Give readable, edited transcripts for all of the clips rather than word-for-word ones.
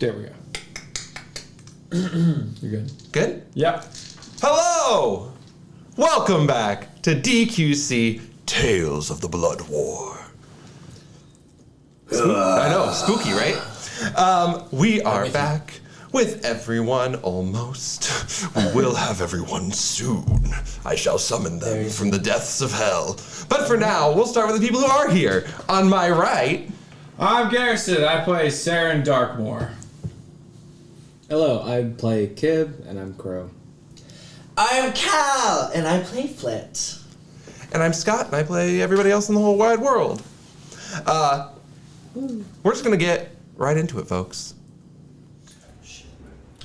There we go. You're good. Good? Yep. Hello! Welcome back to DQC Tales of the Blood War. I know, spooky, right? We are back with everyone almost. We will have everyone soon. I shall summon them from the depths of hell. But for now, we'll start with the people who are here. On my right... I'm Garrison. I play Seren Darkmore. Hello, I play Kib, and I'm Crowe. I'm Cal, and I play Flit. And I'm Scott, and I play everybody else in the whole wide world. We're just gonna get right into it, folks.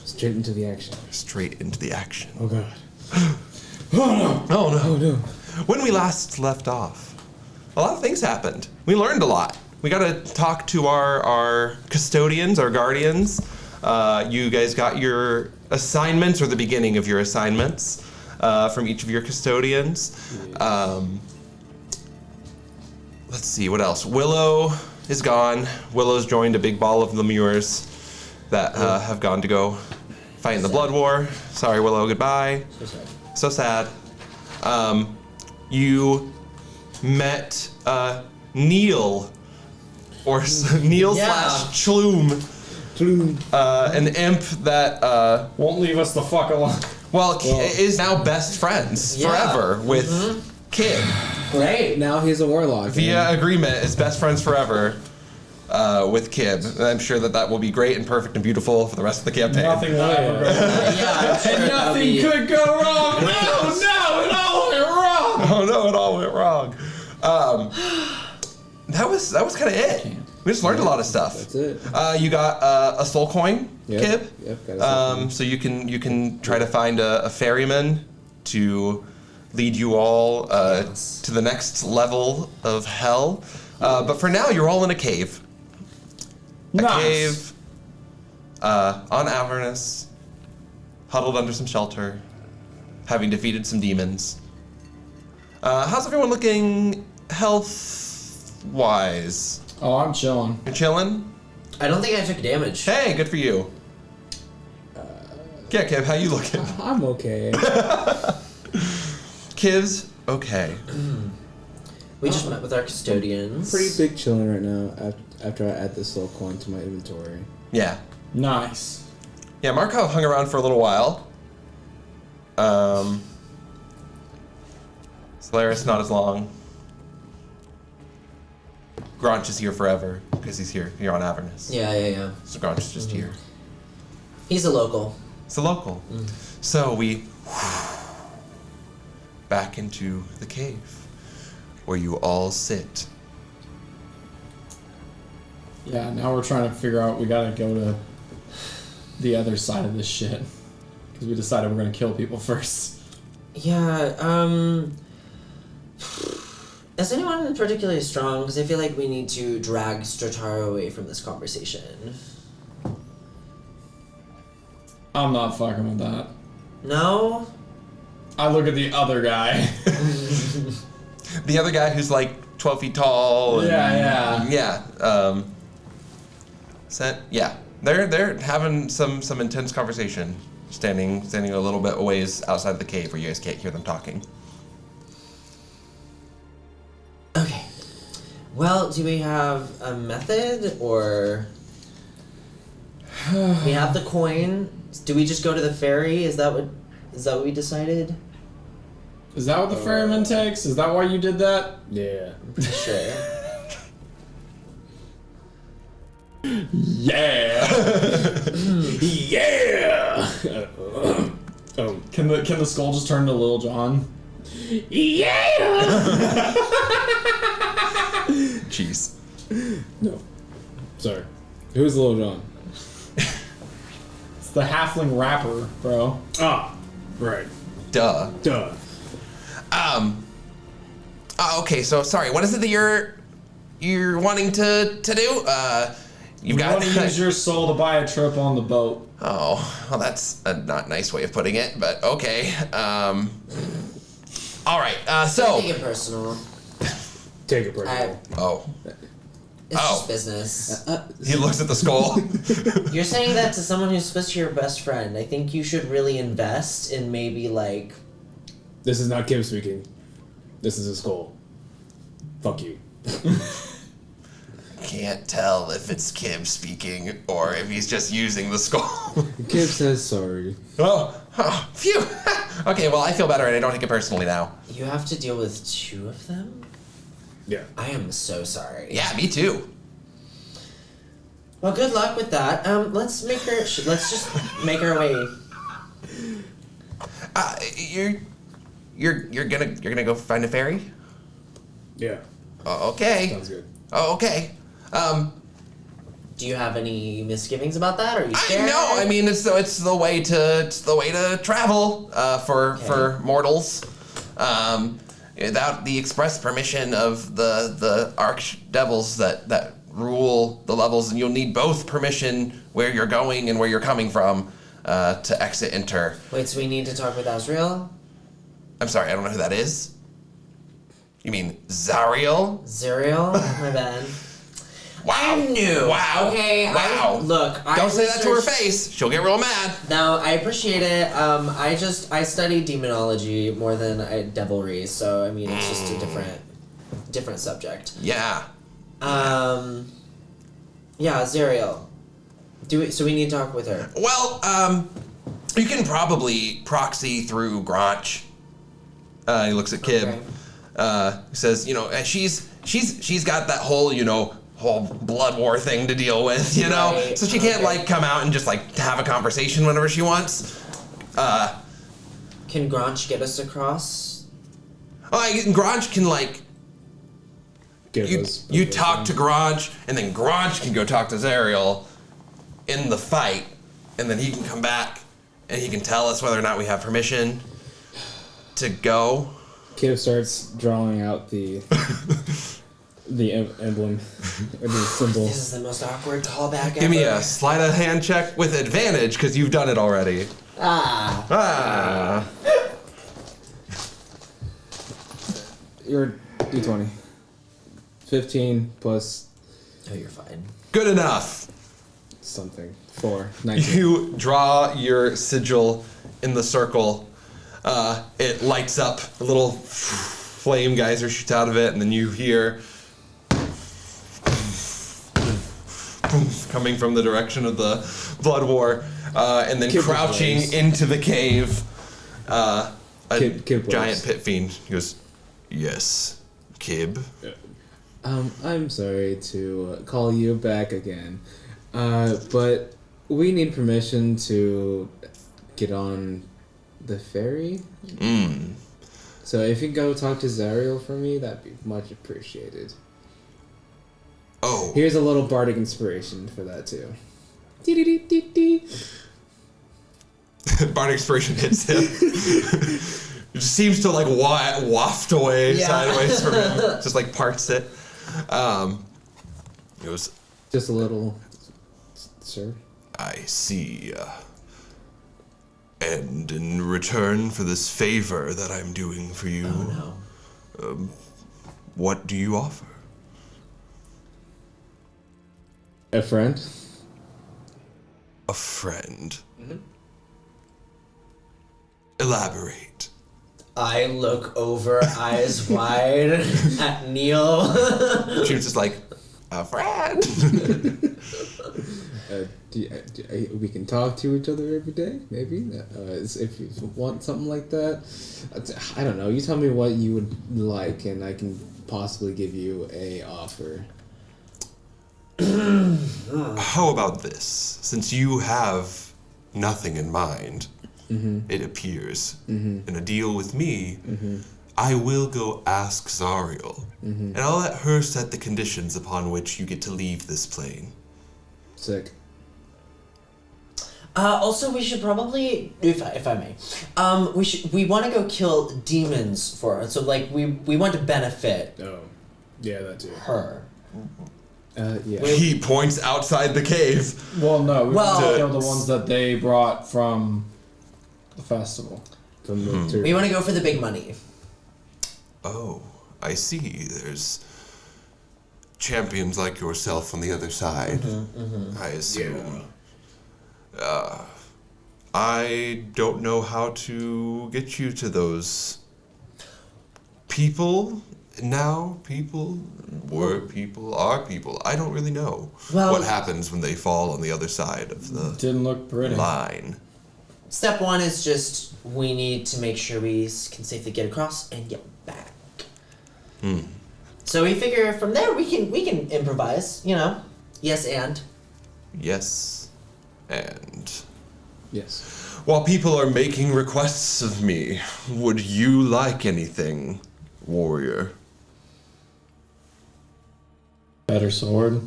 Straight into the action. Straight into the action. Oh god. Oh no. Oh no. When we last left off, a lot of things happened. We learned a lot. We got to talk to our custodians, our guardians. You guys got your assignments, or the beginning of your assignments, from each of your custodians. Let's see, what else? Willow is gone. Willow's joined a big ball of lemures that have gone to go fight in the Blood War. Sorry, Willow, goodbye. So sad. So sad. You met Neil, or Neil slash Chloom, an imp that Won't leave us the fuck alone. is now best friends forever with Kib. Great. Now he's a warlock. Via agreement, is best friends forever with Kib. And I'm sure that will be great and perfect and beautiful for the rest of the campaign. Nothing will ever go wrong. And nothing could go wrong. No, it all went wrong. Oh no, it all went wrong. That was kind of it. We just learned a lot of stuff. That's it. You got a soul coin, Kib. Yep, got a soul coin. So you can try to find a ferryman to lead you all to the next level of hell. But for now, you're all in a cave. A cave on Avernus, huddled under some shelter, having defeated some demons. How's everyone looking health-wise? Oh, I'm chilling. You're chilling? I don't think I took damage. Hey, good for you. Yeah, Kib, how you looking? I'm okay. Kib's okay. We just met with our custodians. Pretty big chilling right now after I add this soul coin to my inventory. Yeah. Nice. Yeah, Markov hung around for a little while. Solaris, not as long. Gronch is here forever, because he's here on Avernus. Yeah. So Gronch is just here. He's a local. It's a local. So we back into the cave, where you all sit. Yeah, now we're trying to figure out, we gotta go to the other side of this shit. Because we decided we're gonna kill people first. Yeah, is anyone particularly strong? Because I feel like we need to drag Strataru away from this conversation. I'm not fucking with that. No? I look at the other guy. The other guy who's like 12 feet tall. And, Yeah. They're having some intense conversation, standing a little bit a ways outside of the cave where you guys can't hear them talking. Okay. Well, do we have a method, or... We have the coin. Do we just go to the ferry? Is that what we decided? Is that what the ferryman takes? Is that why you did that? Yeah. Sure. Yeah! Yeah! Can the skull just turn to Lil Jon? Yeah! Jeez. No. Sorry. Who's Lil Jon? It's the halfling rapper, bro. Ah, right. Duh. Okay, so sorry, what is it that you're wanting to do? You want to use your soul to buy a trip on the boat. Oh, well, that's a not nice way of putting it, but okay. All right. So. Take it personal. Take it personal. Oh. It's just business. He looks at the skull. You're saying that to someone who's supposed to be your best friend. I think you should really invest in maybe like... This is not Kim speaking. This is his goal. Fuck you. Can't tell if it's Kib speaking or if he's just using the skull. Kim says sorry. Oh, phew. Okay, well, I feel better and I don't take it personally now. You have to deal with 2 of them? Yeah. I am so sorry. Yeah, me too. Well, good luck with that. Let's just make our way. You're gonna go find a ferry? Yeah. Oh, okay. Sounds good. Oh, okay. Do you have any misgivings about that? Or are you scared? No, I mean it's the way to travel for mortals. Without the express permission of the archdevils that rule the levels, and you'll need both permission where you're going and where you're coming from to exit enter. Wait, so we need to talk with Azrael? I'm sorry, I don't know who that is. You mean Zariel? Zariel? My bad. Wow. I'm new. Wow. Okay. Wow. Don't say that to her face. She'll get real mad. No, I appreciate it. I study demonology more than devilry, so I mean it's just a different subject. Yeah. Yeah, Zariel. So we need to talk with her. Well, you can probably proxy through Granch. He looks at Kib. Okay. He says, she's got that whole blood war thing to deal with, Right, so she can't come out and just have a conversation whenever she wants. Can Granch get us across? Granch can you talk to Granch, and then Granch can go talk to Zariel in the fight, and then he can come back and he can tell us whether or not we have permission to go. Kib starts drawing out the emblem or the symbol. This is the most awkward callback ever. Give me a sleight of hand check with advantage because you've done it already. Your D20. 15 plus Oh, you're fine. Good enough. something. 4. 19. You draw your sigil in the circle. It lights up. A little flame geyser shoots out of it, and then you hear coming from the direction of the blood war, and then Kib crouching plays. into the cave. A Kib giant plays. pit fiend. He goes, "Yes, Kib." I'm sorry to call you back again, but we need permission to get on the ferry. So if you can go talk to Zariel for me, that'd be much appreciated. Oh. Here's a little bardic inspiration for that too. Bardic inspiration hits him. It just seems to waft away sideways from him. Just parts it. It was. Just a little, sir. I see. And in return for this favor that I'm doing for you, what do you offer? A friend. A friend. Elaborate. I look over, eyes wide, at Neil. She was just like, a friend. We can talk to each other every day, maybe. If you want something like that, I don't know. You tell me what you would like, and I can possibly give you a offer. How about this? Since you have nothing in mind, it appears, in a deal with me, I will go ask Zariel, and I'll let her set the conditions upon which you get to leave this plane. Sick. Also, we should probably, if I may, we want to go kill demons for her. So we want to benefit. Oh, yeah, that too. Her. Yeah. He points outside the cave. Well, no, we want to Well- kill the ones that they brought from the festival. From the We want to go for the big money. Oh, I see. There's champions like yourself on the other side, I assume. I don't know how to get you to those people. Now people, were people, are people. I don't really know what happens when they fall on the other side of the Didn't look pretty. line. Step one is just we need to make sure we can safely get across and get back. So we figure from there we can improvise, you know. Yes and. Yes, and Yes. while people are making requests of me, would you like anything, warrior? Better sword.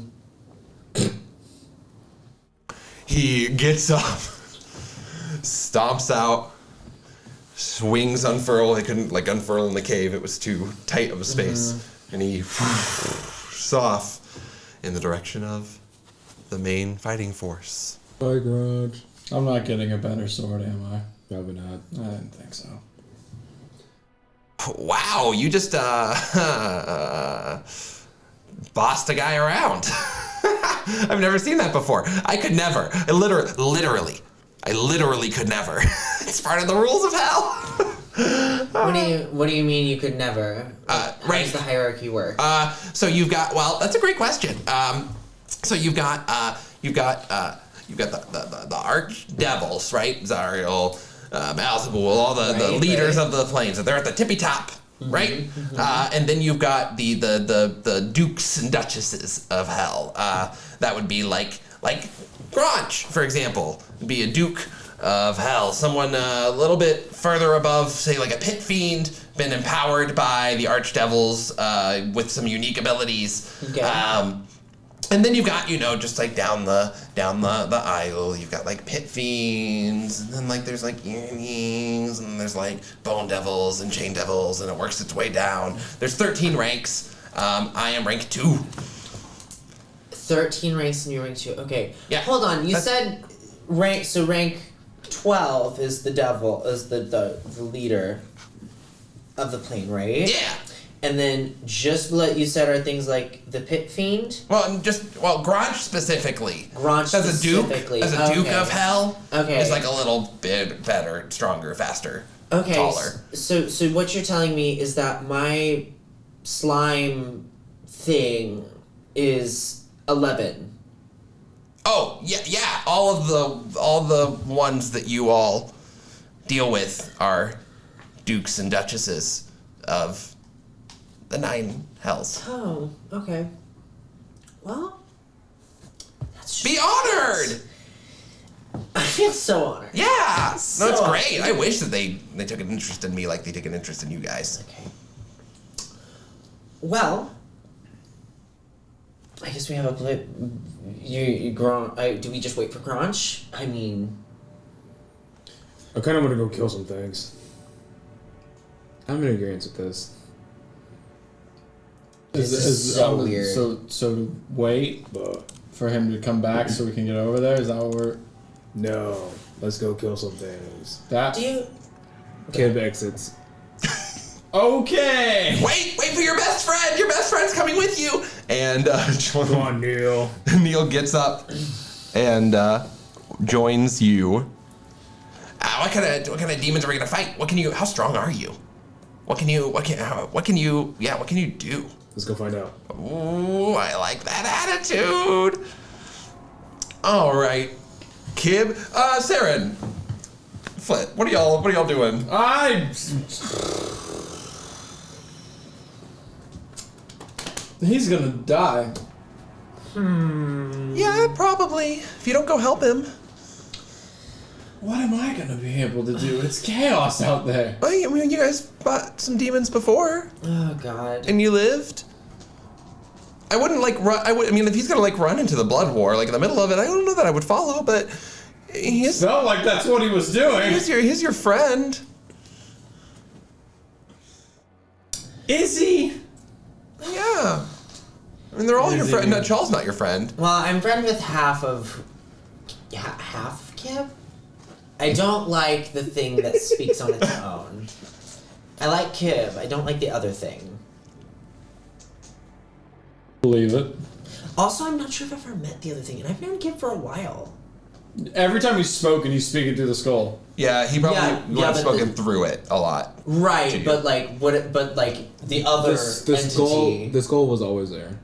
He gets up, stomps out, wings unfurl. They couldn't unfurl in the cave; it was too tight of a space, and he off in the direction of the main fighting force. Bye, Garage. I'm not getting a better sword, am I? Probably not. I didn't think so. Wow, you just bossed a guy around. I've never seen that before. I could never. I literally could never. It's part of the rules of hell. What do you mean you could never? How Right. does the hierarchy work? So you've got. Well, that's a great question. So you've got the archdevils, right? Zariel, Malzabul, all the Right, leaders right. of the plains. They're at the tippy top, right? And then you've got the dukes and duchesses of hell. That would be like Granch, for example, would be a duke of hell. Someone a little bit further above, say like a pit fiend, been empowered by the archdevils with some unique abilities. Okay. And then you've got, just like down the aisle, you've got like pit fiends, and then like there's like yearnings, and there's like bone devils and chain devils, and it works its way down. There's 13 ranks. I am rank 2. 13 ranks and you're rank 2. Okay. Yeah, Hold on. You said rank 12 is the devil, is the leader of the plane, right? Yeah. And then just below you said are things like the pit fiend? Well, Granch specifically. Granch As a duke Okay. of hell. Okay. Is like a little bit better, stronger, faster, Okay. taller. So what you're telling me is that my slime thing is 11. Oh, yeah. All the ones that you all deal with are dukes and duchesses of the 9 hells. Oh, okay. Well, that's Be honored! I feel so honored. Yeah! So No, it's great. honored. I wish that they took an interest in me like they take an interest in you guys. Okay. Well, I guess we have a blip. Do we just wait for Granch? I mean, I kind of want to go kill some things. I'm in agreement with this. This is so weird. So wait But for him to come back so we can get over there. Is that what we're? no, let's go kill some things. That. do you? Kib exits. Okay. Wait for your best friend! Your best friend's coming with you! And Come on, Neil. Neil gets up and joins you. What kind of demons are we gonna fight? How strong are you? What can you do? Let's go find out. Ooh, I like that attitude. All right, Kib, Seren, Flit, what are y'all doing? He's gonna die. Yeah, probably. If you don't go help him. What am I gonna be able to do? It's chaos out there. I mean, you guys fought some demons before, Oh God. and you lived. I wouldn't run. I mean, if he's gonna run into the blood war, in the middle of it, I don't know that I would follow. But he's Felt like that's what he was doing. he's your friend. Is he? Yeah. I mean, they're all your friend. No, Charles not your friend. Well, I'm friend with half of Kib. I don't like the thing that speaks on its own. I like Kib. I don't like the other thing. Believe it. Also, I'm not sure if I've ever met the other thing, and I've known Kib for a while. Every time he's spoken, he's speaking through the skull. Yeah, he probably would have but spoken through it a lot. Right, but like, the other entity. The skull was always there.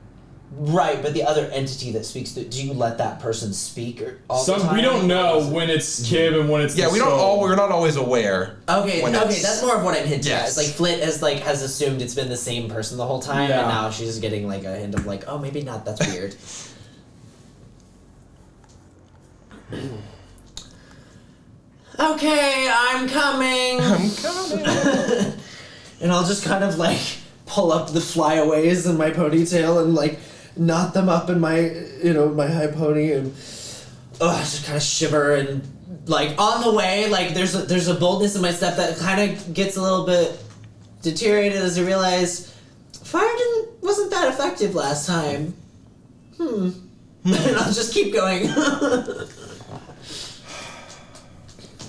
Right, but the other entity that speaks, do you let that person speak all the time? We don't know when it's Kib and when it's the Yeah, skull. we're not always aware. Okay, that's more of what I'm hinting at. Yes. It's like Flit has assumed it's been the same person the whole time, Yeah. and now she's getting like a hint of like, oh, maybe not. That's weird. Okay, I'm coming. And I'll just kind of like pull up the flyaways in my ponytail and like knot them up in my my high pony and just kind of shiver and like on the way like there's a boldness in my step that kind of gets a little bit deteriorated as I realize fire wasn't that effective last time. And I'll just keep going.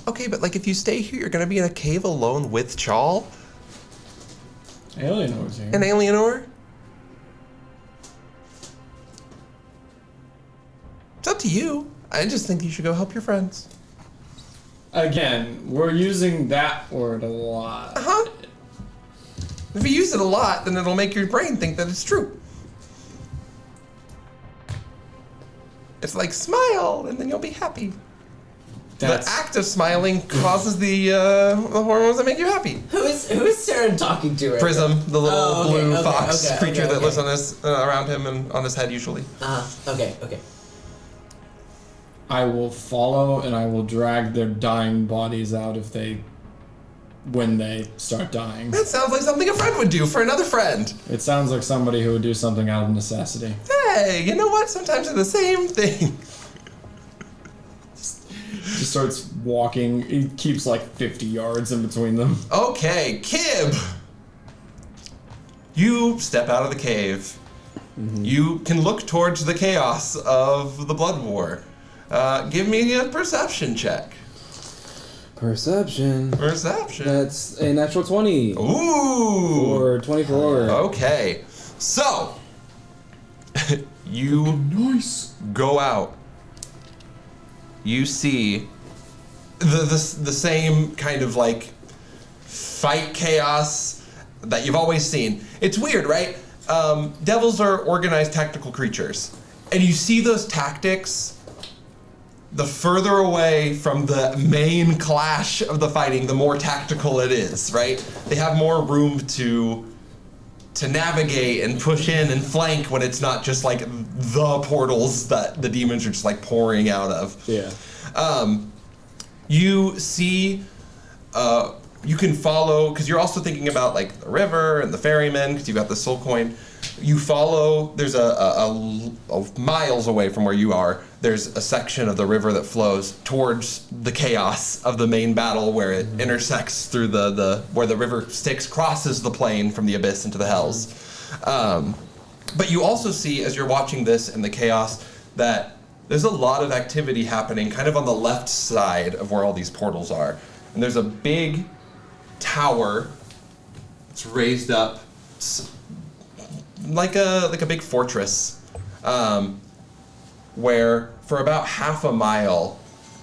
Okay, but like if you stay here, you're gonna be in a cave alone with Chal Alienor's here. and Alienor. It's up to you. I just think you should go help your friends. Again, we're using that word a lot. Uh-huh. If you use it a lot, then it'll make your brain think that it's true. It's like smile, and then you'll be happy. The act of smiling causes the hormones that make you happy. Who is Seren talking to right Prism, now? the little blue fox creature that okay. lives on his around him and on his head usually. Okay. I will follow and I will drag their dying bodies out when they start dying. That sounds like something a friend would do for another friend. It sounds like somebody who would do something out of necessity. Hey, you know what? Sometimes they're the same thing. Just starts walking. He keeps like 50 yards in between them. Okay, Kib. You step out of the cave. Mm-hmm. You can look towards the chaos of the Blood War. Give me a perception check. Perception. That's a natural 20. Ooh. Or 24. Okay. So, you go out. You see the same kind of like fight chaos that you've always seen. It's weird, right? Devils are organized tactical creatures. And you see those tactics, the further away from the main clash of the fighting, the more tactical it is, right? They have more room to navigate and push in and flank when it's not just like the portals that the demons are just like pouring out of. Yeah. You see, you can follow, because you're also thinking about like the river and the ferrymen, because you've got the soul coin. You follow, there's a miles away from where you are, there's a section of the river that flows towards the chaos of the main battle where it intersects through where the river Styx crosses the plain from the abyss into the hells. But you also see, as you're watching this and the chaos, that there's a lot of activity happening kind of on the left side of where all these portals are. And there's a big tower. It's raised up like a big fortress, where for about half a mile,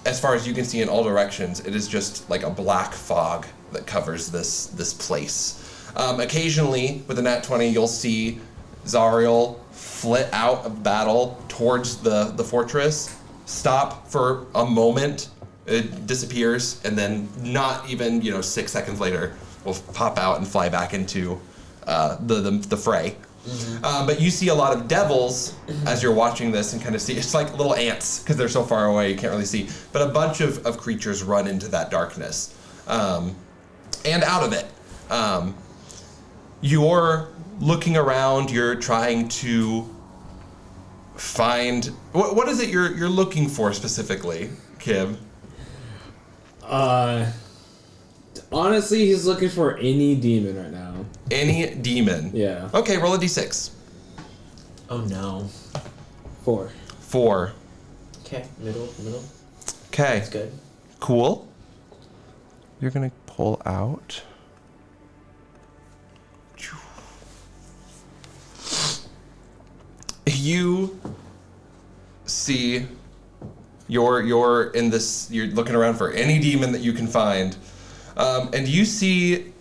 as far as you can see in all directions, it is just like a black fog that covers this place. Occasionally, with a nat 20, you'll see Zariel flit out of battle towards the fortress, stop for a moment, it disappears, and then not even 6 seconds later will pop out and fly back into the fray. Mm-hmm. But you see a lot of devils as you're watching this and kind of see, it's like little ants because they're so far away you can't really see, but a bunch of creatures run into that darkness and out of it. You're looking around, you're trying to find, what is it you're looking for specifically, Kib? Honestly, he's looking for any demon right now. Any demon? Yeah. Okay, roll a d6. Oh no. 4. 4. Okay, middle. Okay. That's good. Cool. You're gonna pull out. you see, you're in this. You're looking around for any demon that you can find, and you see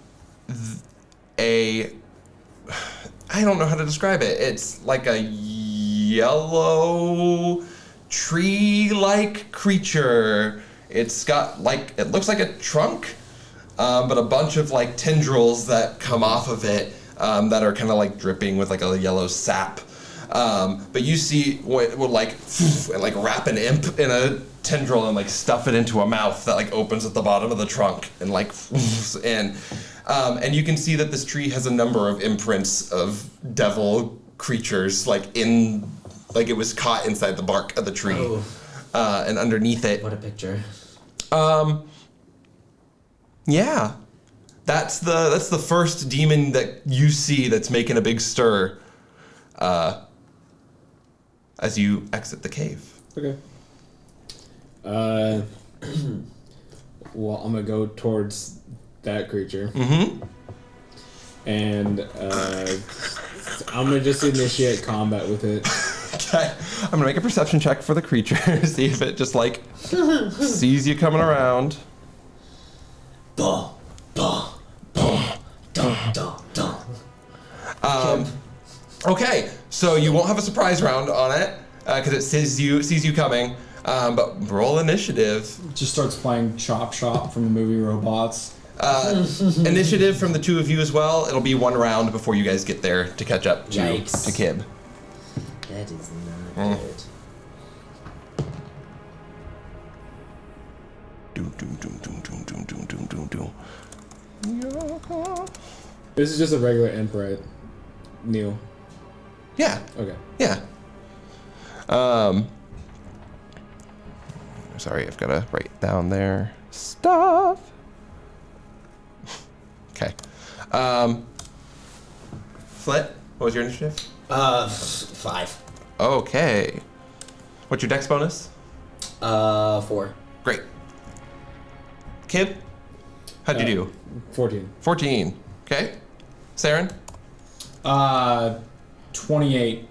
I don't know how to describe it. It's like a yellow tree-like creature. It's got it looks like a trunk, but a bunch of like tendrils that come off of it that are kind of like dripping with like a yellow sap. But you see what would like wrap an imp in a tendril and like stuff it into a mouth that like opens at the bottom of the trunk and like and you can see that this tree has a number of imprints of devil creatures it was caught inside the bark of the tree. And underneath it. What a picture. Yeah. That's the first demon that you see that's making a big stir as you exit the cave. Okay. Well, I'm gonna go towards that creature. Mm-hmm. And I'm gonna just initiate combat with it. Okay. I'm gonna make a perception check for the creature, see if it just sees you coming around. Bah, bah, bah, dum, dum, dum. Okay, so you won't have a surprise round on it because it sees you coming. But roll initiative. Just starts playing Chop Chop from the movie Robots. Initiative from the two of you as well. It'll be one round before you guys get there to catch up to Yikes. Kib. That is not good. This is just a regular imp, right? Neil. Yeah. Okay. Yeah. Sorry, I've got to write down their stuff. Okay. Flit, what was your initiative? 5. Okay. What's your dex bonus? 4. Great. Kib, how'd you do? 14. 14. Okay. Seren? 28.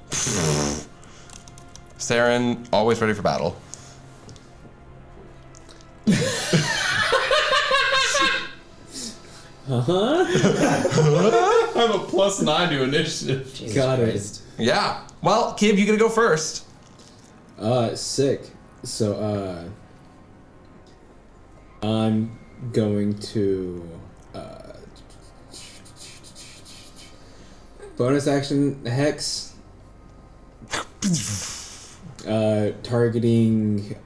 Seren, always ready for battle. I have a +9 to initiative. Jesus Got it. Christ. Yeah. Well, Kib, you gotta go first. Sick. So, I'm going to, bonus action Hex. Targeting,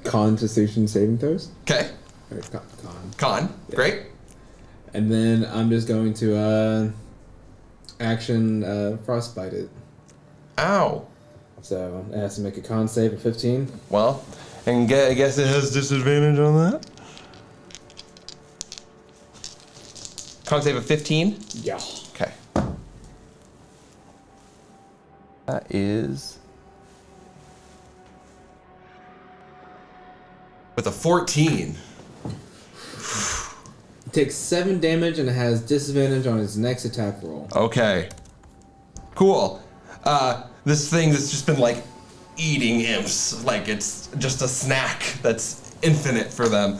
Constitution saving throws. Okay. Or con. Con. Yeah. Great. And then I'm just going to action frostbite it. Ow. So it has to make a con save of 15. Well, and I guess it has disadvantage on that. Con save of 15? Yeah. Okay. That is... with a 14. It takes 7 damage and it has disadvantage on its next attack roll. Okay. Cool. This thing that's just been eating imps. It's just a snack that's infinite for them.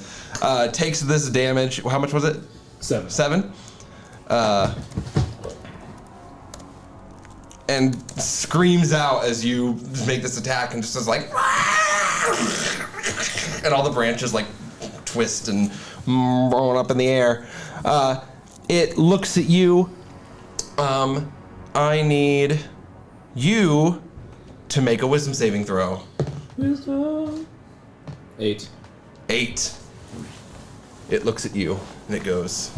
Takes this damage. How much was it? 7. 7. And screams out as you make this attack and just is and all the branches twist and rolling up in the air. It looks at you. I need you to make a wisdom saving throw. Wisdom. 8. 8. It looks at you and it goes,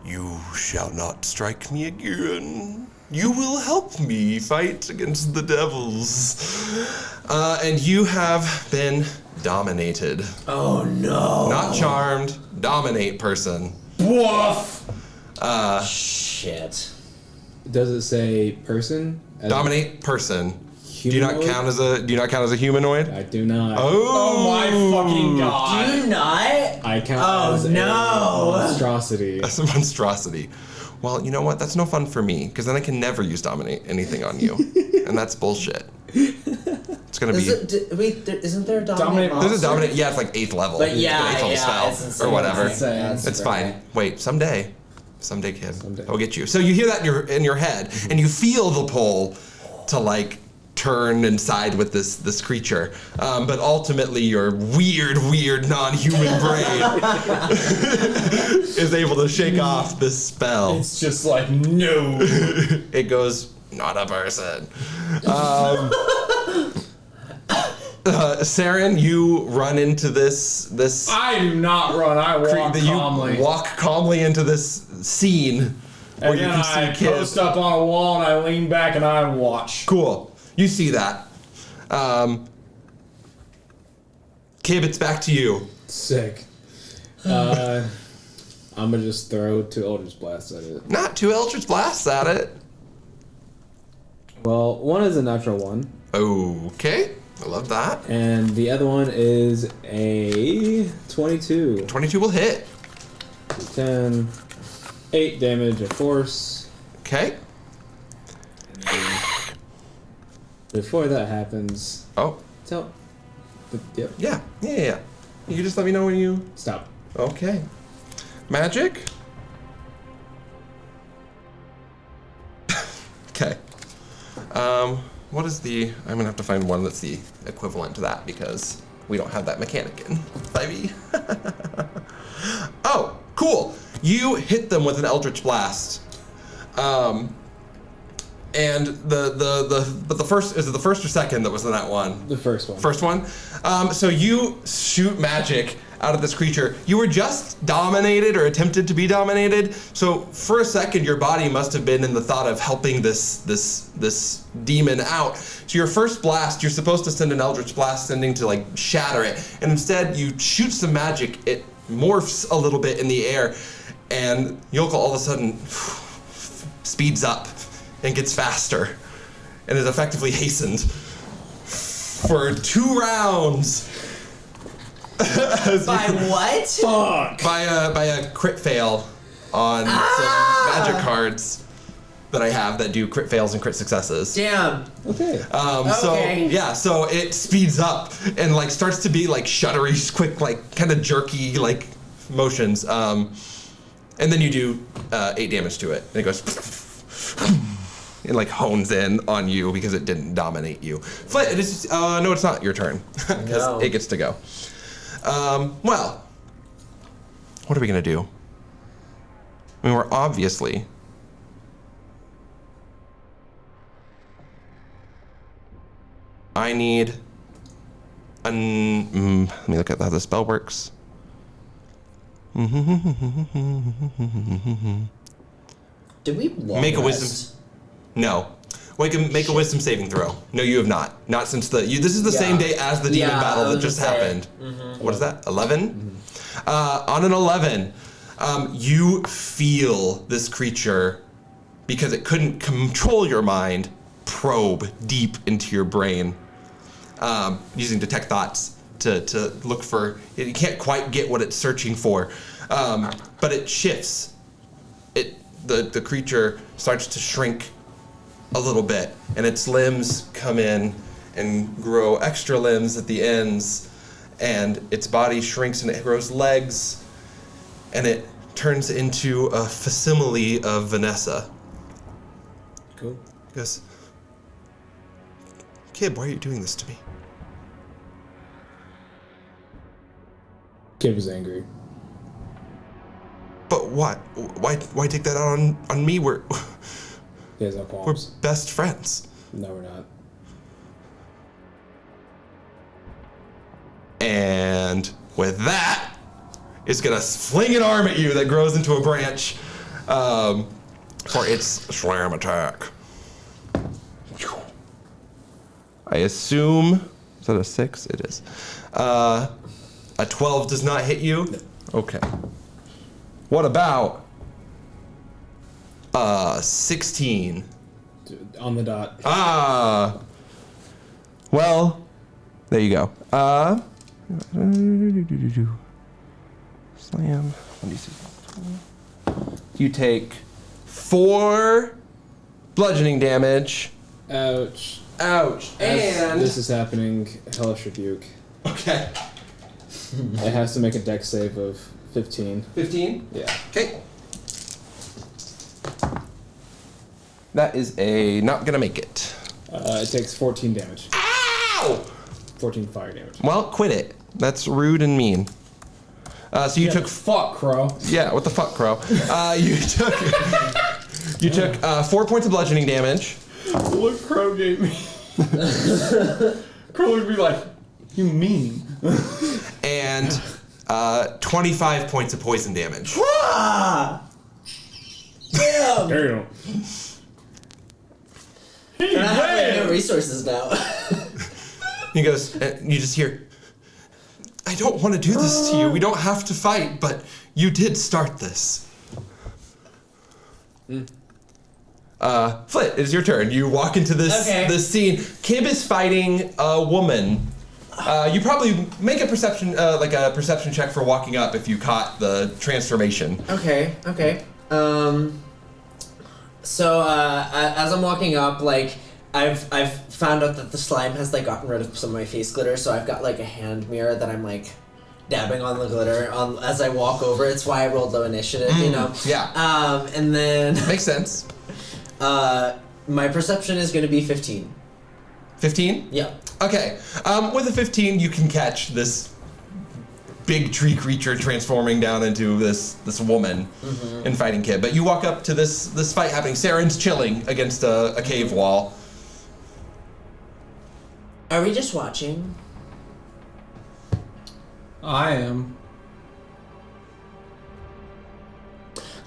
"You shall not strike me again. You will help me fight against the devils." And you have been dominated. Oh no. Not charmed, dominate person. Woof! Shit. Does it say person? Dominate person. Do you Humanoid? not count as a humanoid? I do not. Oh Oh my fucking god. Do you not? I I count as a monstrosity. That's a monstrosity. Well, you know what? That's no fun for me, because then I can never use dominate anything on you. And that's bullshit. It's gonna be... isn't there a dominate Dominate monster? There's a dominate, yeah, it's like 8th level. But yeah, it's an 8th level it's spell, insane. or whatever. It's insane. It's fine. Wait, someday, kid, Someday. I'll get you. So you hear that in your head, and you feel the pull to like turn and side with this creature, but ultimately your weird non-human brain is able to shake off this spell. It's just like, no. It goes, not a person. Seren, you run into this. I do not run. I walk calmly. You walk calmly into this scene where And you then can I see Kib. post up on a wall and I lean back and I watch. Cool. You see that. Kib, it's back to you. Sick. I'm gonna just throw 2 Eldritch Blasts at it. Not 2 Eldritch Blasts at it. Well, one is a natural 1. Okay. I love that. And the other one is a 22. 22 will hit. 10. 8 damage of force. Okay. Before that happens... Oh. Yep. Yeah. You can just let me know when you... Stop. Okay. Magic? Okay. What is the... I'm gonna have to find one that's the equivalent to that because we don't have that mechanic in 5e. Oh, cool. You hit them with an Eldritch Blast. And but the first, is it the first or second that was in that one? The first one. First one. So you shoot magic out of this creature. You were just dominated or attempted to be dominated. So for a second, your body must have been in the thought of helping this demon out. So your first blast, you're supposed to send an Eldritch Blast sending to like shatter it. And instead you shoot some magic. It morphs a little bit in the air and Yoko all of a sudden speeds up and gets faster and is effectively hastened for 2 rounds. By what? Fuck. By a crit fail on some magic cards that I have that do crit fails and crit successes. Damn. Okay. So it speeds up and like starts to be like shuddery, quick, like kind of jerky like motions. And then you do 8 damage to it, and it goes. It like hones in on you because it didn't dominate you. Flit, it is. No, it's not your turn because it gets to go. Well, what are we gonna do? I mean, we're obviously. I need. Let me look at how the spell works. Did we long Make a rest? wisdom. No. We can make a wisdom saving throw. No, you have not. Not since this is the same day as the demon battle that just happened. What is that? 11? On an 11, you feel this creature, because it couldn't control your mind, probe deep into your brain, using detect thoughts to look for. You can't quite get what it's searching for, but it shifts. The creature starts to shrink a little bit, and its limbs come in and grow extra limbs at the ends, and its body shrinks and it grows legs, and it turns into a facsimile of Vanessa. Cool. He goes, Kib, why are you doing this to me? Kid was angry. But what? Why take that out on me? We're He has no qualms. best friends. No, we're not. And with that, it's gonna fling an arm at you that grows into a branch for its slam attack. I assume, is that a 6? It is. A 12 does not hit you? No. Okay. What about 16? On the dot. Well, there you go. Slam. You take 4 bludgeoning damage. Ouch. Ouch. And This is happening. Hellish Rebuke. okay. It has to make a dex save of 15. 15? Yeah. Okay. That is not gonna make it. It takes 14 damage. Ow! 14 fire damage. Well, quit it. That's rude and mean. So you took Fuck, Crowe. Yeah, what the fuck, Crowe? You took 4 points of bludgeoning damage. What Crowe gave me. Crowe would be like, you mean? And 25 points of poison damage. Ah! Damn! Damn. And I have like, no resources now. He goes, you just hear, I don't want to do this to you. We don't have to fight, but you did start this. Flit, it is your turn. You walk into this scene. Kib is fighting a woman. You probably make a perception check for walking up if you caught the transformation. Okay. So as I'm walking up, like I've found out that the slime has like gotten rid of some of my face glitter, so I've got like a hand mirror that I'm like dabbing on the glitter as I walk over. It's why I rolled low initiative, you know. Yeah. And then Makes sense. my perception is going to be 15. 15? Yeah. Okay. With a 15, you can catch this big tree creature transforming down into this woman and fighting Kib. But you walk up to this fight happening. Seren's chilling against a cave wall. Are we just watching? I am.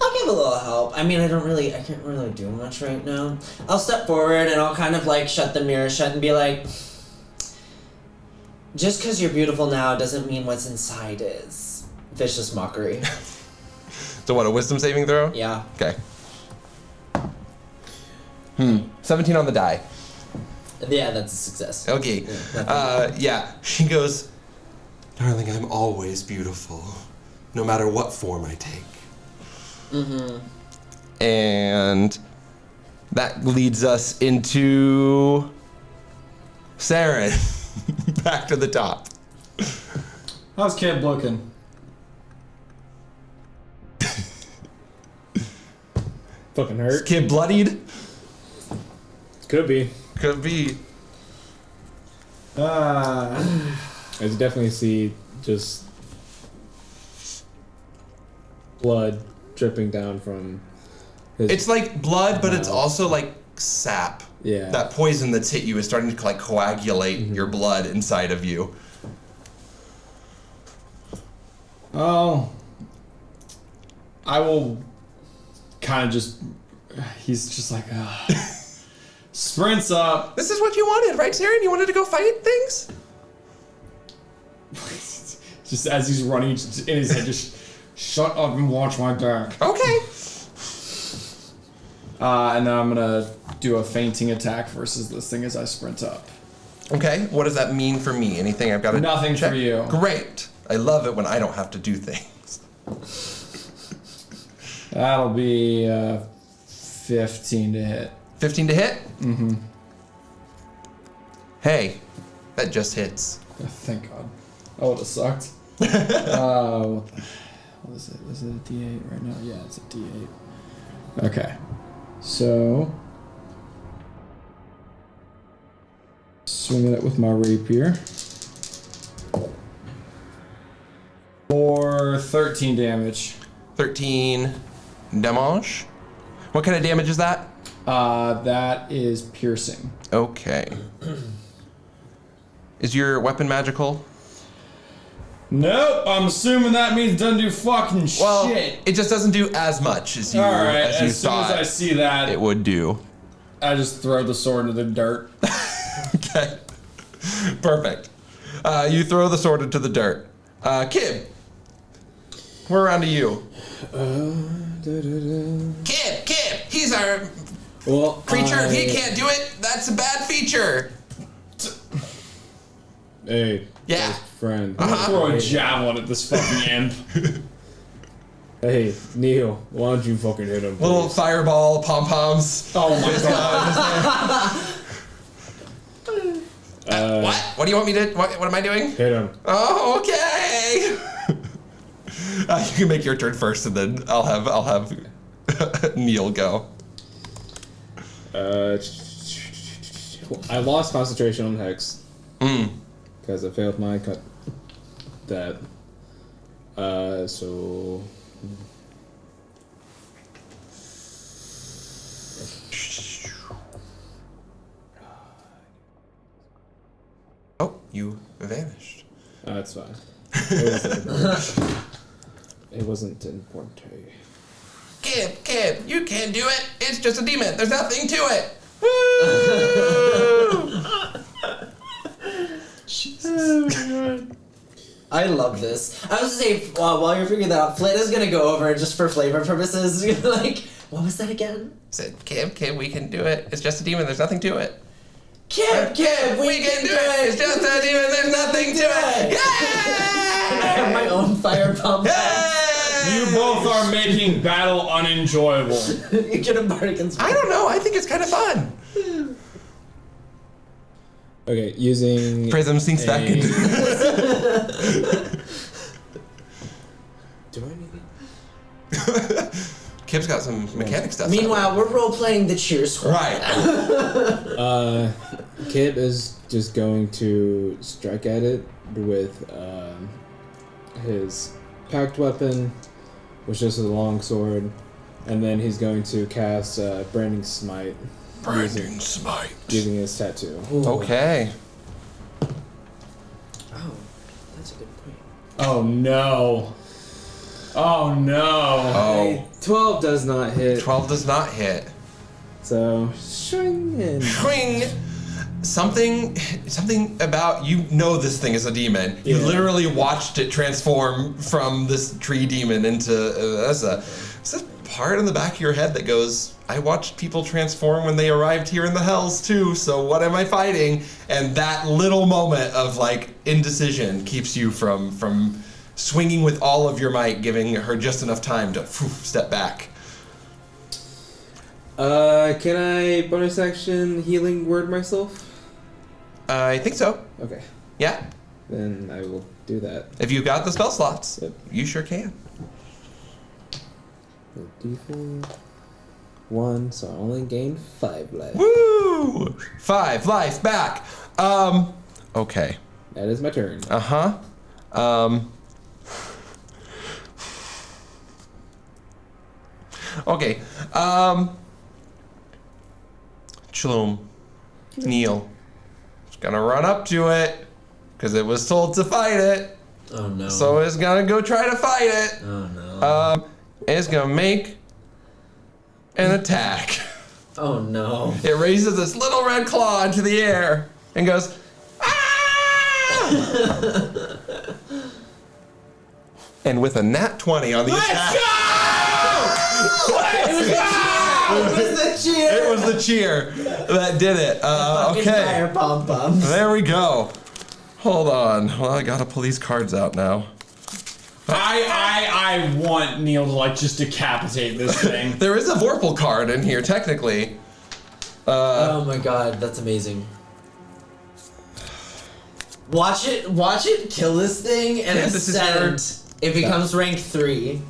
I'll give a little help. I mean, I can't really do much right now. I'll step forward and I'll kind of like shut the mirror shut and be like, just because you're beautiful now doesn't mean what's inside is. Vicious mockery. So what, a wisdom saving throw? Yeah. Okay. 17 on the die. Yeah, that's a success. Okay. Yeah. She goes, darling, I'm always beautiful, no matter what form I take. And that leads us into Seren. Back to the top. How's Kib looking? Fucking Is hurt. Kid bloodied? Could be. Could be. I definitely see just blood dripping down from his... It's like blood, but it's also like sap. Yeah. That poison that's hit you is starting to like coagulate your blood inside of you. Oh. I will kind of just... He's just like... sprints up. This is what you wanted, right, Seren? You wanted to go fight things? Just as he's running just in his head, just shut up and watch my back. Okay. And then I'm gonna do a fainting attack versus this thing as I sprint up. Okay, what does that mean for me? Anything I've got to Nothing check? for you. Great. I love it when I don't have to do things. That'll be 15 to hit. 15 to hit? Mm-hmm. Hey, that just hits. Oh, thank God. That would have sucked. What is it? Is it a D8 right now? Yeah, it's a D8. Okay. So... swing it with my rapier. For 13 damage. 13 damage. What kind of damage is that? That is piercing. Okay. Is your weapon magical? Nope, I'm assuming that means it doesn't do fucking Well, shit. it just doesn't do as much as you, Alright, as you as soon thought as I see that, it would do. I just throw the sword into the dirt. Okay. Perfect. You throw the sword into the dirt. Kib. We're around to you. Kib! He's our creature. If he can't do it, that's a bad feature. Hey. Yeah. Friend. I'm gonna throw a javelin at this fucking imp. Hey, Neil, why don't you fucking hit him? Little please? fireball pom-poms. Oh my god. What? What do you want me to... What am I doing? Hit him. Oh, okay. You can make your turn first, and then I'll have Neil go. I lost concentration on Hex. Mm. Because I failed my cut. That. So... Oh, you vanished. That's fine. It wasn't important to you. Kid, you can't do it. It's just a demon. There's nothing to it. Jesus. I love this. I was gonna say, while you're figuring that out, Flit is gonna go over just for flavor purposes. Like, what was that again? Said, Kid, we can do it. It's just a demon. There's nothing to it. Kid, we can do it! It's just a demon. There's nothing to it. Yay! I have my own fire pump. You both are making battle unenjoyable. You get a bardic inspiration. I don't know. I think it's kind of fun. Okay, using... Prism sinks back into... Do I need it? Kip's got some mechanic stuff. Meanwhile, we're role-playing the cheer squad. Right. Kip is just going to strike at it with his packed weapon, which is a long sword, and then he's going to cast Branding Smite. Branding Smite. Using his tattoo. Okay. Oh, that's a good point. Oh no. Oh no. Oh. 12 does not hit. 12 does not hit. So, swing and... Swing! Something about, you know this thing is a demon. You Yeah. literally watched it transform from this tree demon into, there's a part in the back of your head that goes, I watched people transform when they arrived here in the Hells too, so what am I fighting? And that little moment of like indecision keeps you from swinging with all of your might, giving her just enough time to step back. Can I bonus action healing word myself? I think so. Okay. Yeah. Then I will do that. If you've got the spell slots, Yep. you sure can. The D4. 1, so I only gain 5 life. Woo! 5 life back. Okay. That is my turn. Uh-huh. Okay. Chloom. Neil. It's gonna run up to it, because it was told to fight it. Oh no. So it's gonna go try to fight it. Oh no. It's gonna make an attack. Oh no. It raises this little red claw into the air and goes, ah! And with a nat 20 on the attack. It was the cheer. It was the cheer that did it. Fucking Okay. fire pom poms. There we go. Hold on. Well, I gotta pull these cards out now. I want Neil to like just decapitate this thing. There is a Vorpal card in here, technically. Oh my god, that's amazing. Watch it kill this thing and Yeah, this is ascend. It becomes rank 3.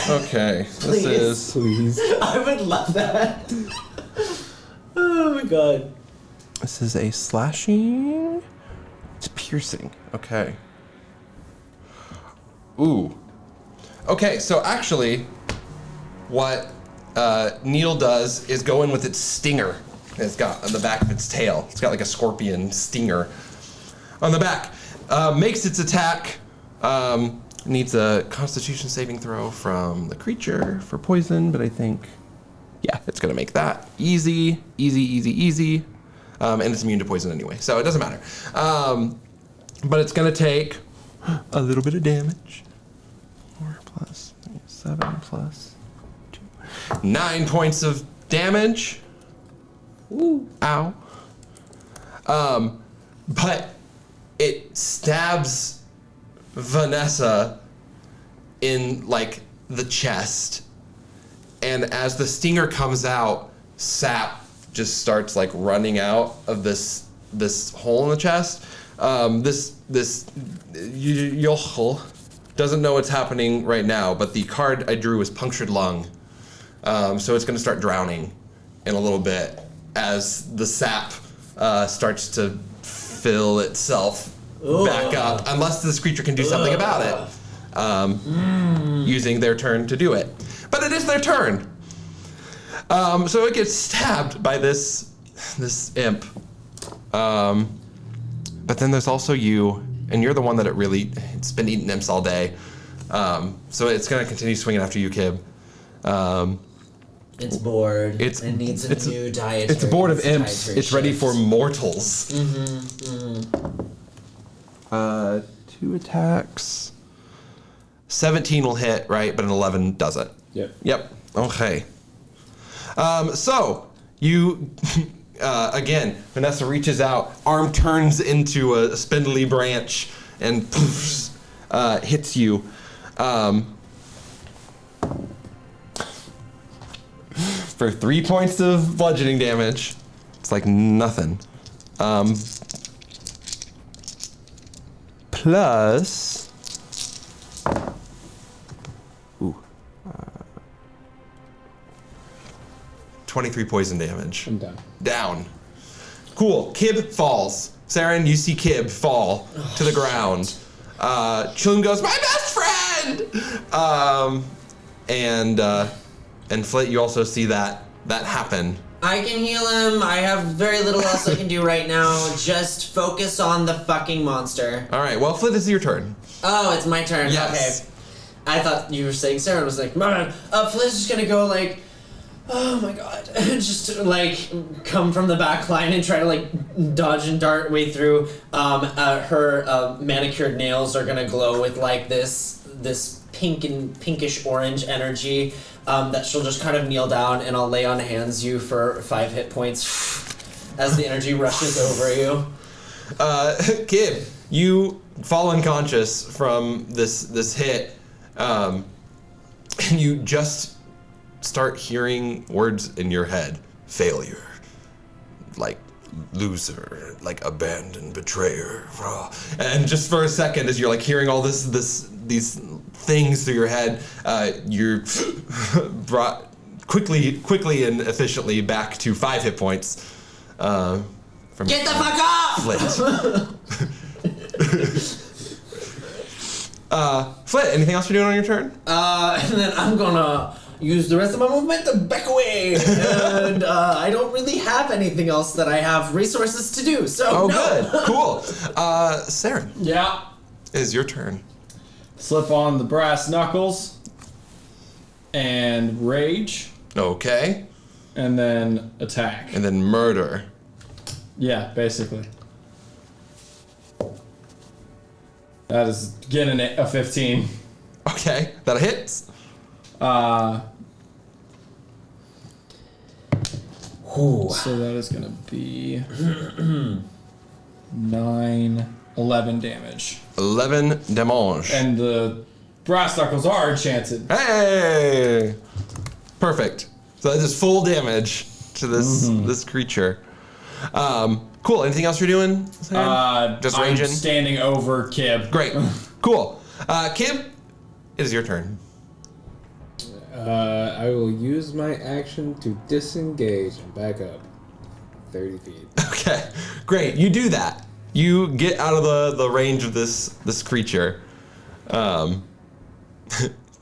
Okay. Please. This is. Please. I would love that. Oh my god. This is a slashing. It's piercing. Okay. Ooh. Okay, so actually, what Neil does is go in with its stinger. It's got on the back of its tail. It's got like a scorpion stinger on the back. Makes its attack. Needs a Constitution saving throw from the creature for poison, but I think, yeah, it's gonna make that easy. And it's immune to poison anyway, so it doesn't matter. But it's gonna take a little bit of damage. 4 plus 7 plus 2. 9 points of damage. Woo. Ow. But it stabs Vanessa in like the chest, and as the stinger comes out, sap just starts like running out of this hole in the chest. This Yochel doesn't know what's happening right now, but the card I drew is punctured lung, so it's going to start drowning in a little bit as the sap starts to fill itself back up, unless this creature can do something about it, using their turn to do it. But it is their turn. So it gets stabbed by this imp. But then there's also you, and you're the one that it's been eating imps all day. So it's going to continue swinging after you, Kib. It's bored. It needs a new diet. It's bored of imps. It's ready for mortals. 2 attacks. 17 will hit, right? But an 11 doesn't. Yep. Okay. So you again, Vanessa reaches out, arm turns into a spindly branch and hits you. For 3 points of bludgeoning damage. It's like nothing. Plus 23 poison damage. I'm Down. Cool. Kib falls. Seren, you see Kib fall to the ground. Chilum goes, my best friend! And Flit, you also see that happen. I can heal him. I have very little else I can do right now. Just focus on the fucking monster. All right. Well, Flit, this is your turn. Oh, it's my turn. Yes. Okay. I thought you were saying Seren was like, man. Flit's just gonna go like, oh my god. Just like come from the back line and try to like dodge and dart way through. Her manicured nails are gonna glow with like this pink and pinkish orange energy. That she'll just kind of kneel down and I'll lay on hands you for 5 hit points as the energy rushes over you. Kib, you fall unconscious from this hit, and you just start hearing words in your head. Failure, like loser, like abandoned, betrayer, and just for a second as you're like hearing all these things through your head, you're brought quickly and efficiently back to 5 hit points. From Get the fuck off! Flit. Flit, anything else you're doing on your turn? And then I'm gonna use the rest of my movement to back away. And I don't really have anything else that I have resources to do, so no. Good. Cool. Seren. Yeah. It is your turn. Slip on the brass knuckles and rage, Okay. and then attack. And then murder. Yeah, basically. That is getting a 15. Okay. That hits. So that is gonna be 9, 11 damage. 11 damage. And the brass knuckles are enchanted. Hey! Perfect. So that is full damage to this creature. Cool. Anything else you're doing? Just raging? I'm standing over Kib. Great. Cool. Kib, it is your turn. I will use my action to disengage and back up 30 feet. Okay. Great. You do that. You get out of the range of this creature. Chilum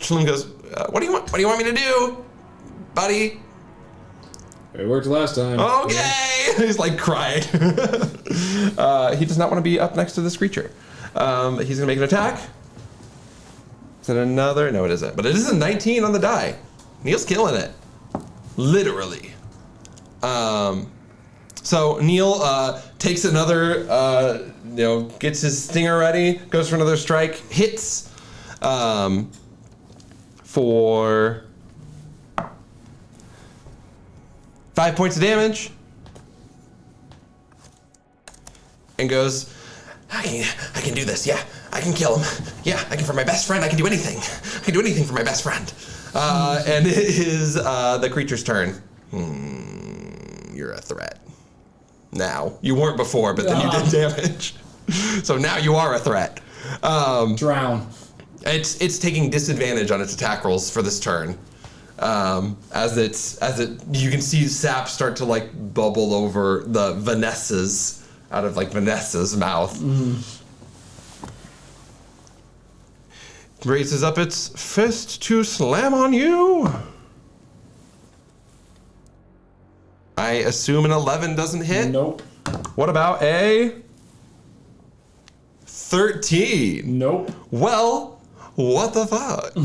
goes, what do you want? What do you want me to do, buddy? It worked last time. Okay. He's like crying. He does not want to be up next to this creature. He's gonna make an attack. Is it another? No, it isn't. But it is a 19 on the die. Neil's killing it. Literally. So Neil takes another, gets his stinger ready, goes for another strike, hits for 5 points of damage, and goes, I can do this. Yeah, I can kill him. Yeah, I can. For my best friend, I can do anything. can do anything for my best friend. And it is the creature's turn. You're a threat. Now. You weren't before, but then you did damage. So now you are a threat. Drown. It's taking disadvantage on its attack rolls for this turn. As you can see sap start to like bubble over the Vanessa's out of like Vanessa's mouth. Raises up its fist to slam on you. I assume an 11 doesn't hit. Nope. What about a 13? Nope. Well, what the fuck?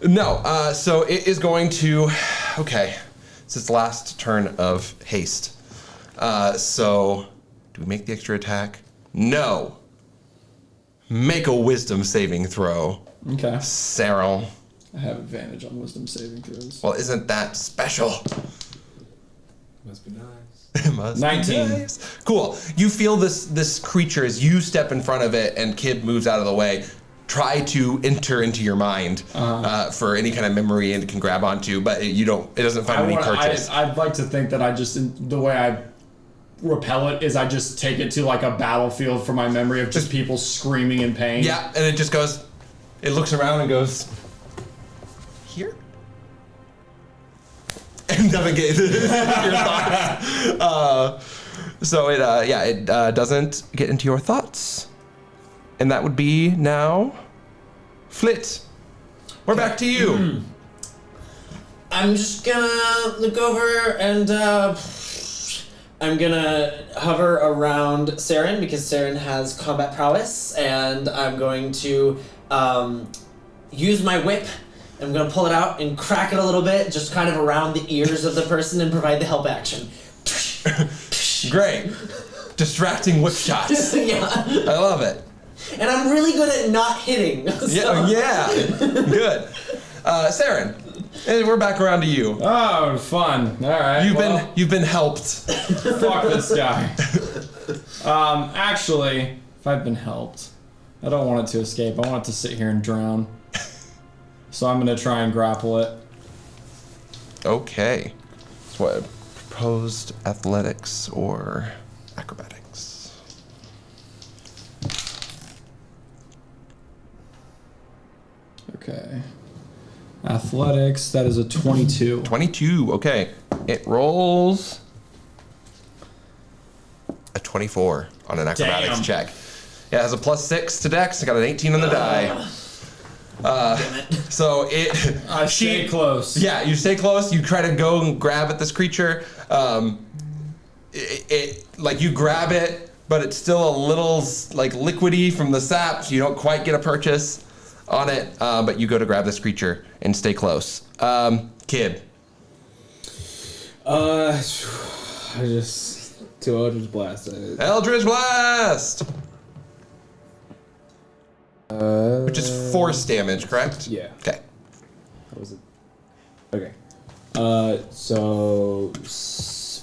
No, so it is going to... Okay, it's its last turn of haste. So, do we make the extra attack? No. Make a wisdom saving throw. Okay. Cyril. I have advantage on wisdom saving throws. Well, isn't that special? Must be nice. It must 19. be nice. Cool. You feel this creature as you step in front of it and Kib moves out of the way. Try to enter into your mind for any kind of memory it can grab onto, but it doesn't find any purchase. I'd like to think that the way I repel it is I just take it to like a battlefield for my memory of just people screaming in pain. Yeah, and it just goes, it looks around and goes, here? And doesn't get your thoughts. So it doesn't get into your thoughts. And that would be now Flit. We're back to you. I'm just gonna look over and I'm gonna hover around Seren because Seren has combat prowess, and I'm going to use my whip. I'm gonna pull it out and crack it a little bit, just kind of around the ears of the person and provide the help action. Great. Distracting whip shots. Yeah. I love it. And I'm really good at not hitting. So. Yeah. Good. Seren, we're back around to you. Oh, fun. All right. You've been helped. Fuck this guy. Actually, if I've been helped, I don't want it to escape. I want it to sit here and drown. So I'm gonna try and grapple it. Okay. So what? Proposed athletics or acrobatics? Okay. Athletics, that is a 22. 22, okay. It rolls a 24 on an acrobatics Damn. check. Yeah, it has a +6 to dex. I got an 18 on the die. So I stay close. Yeah, you stay close. You try to go and grab at this creature. Like you grab it, but it's still a little like liquidy from the sap, so you don't quite get a purchase on it. But you go to grab this creature and stay close. Kib. I just two Eldritch Blast at it. Eldritch Blast! Which is force damage, correct? Yeah. Okay. What was it? Okay. So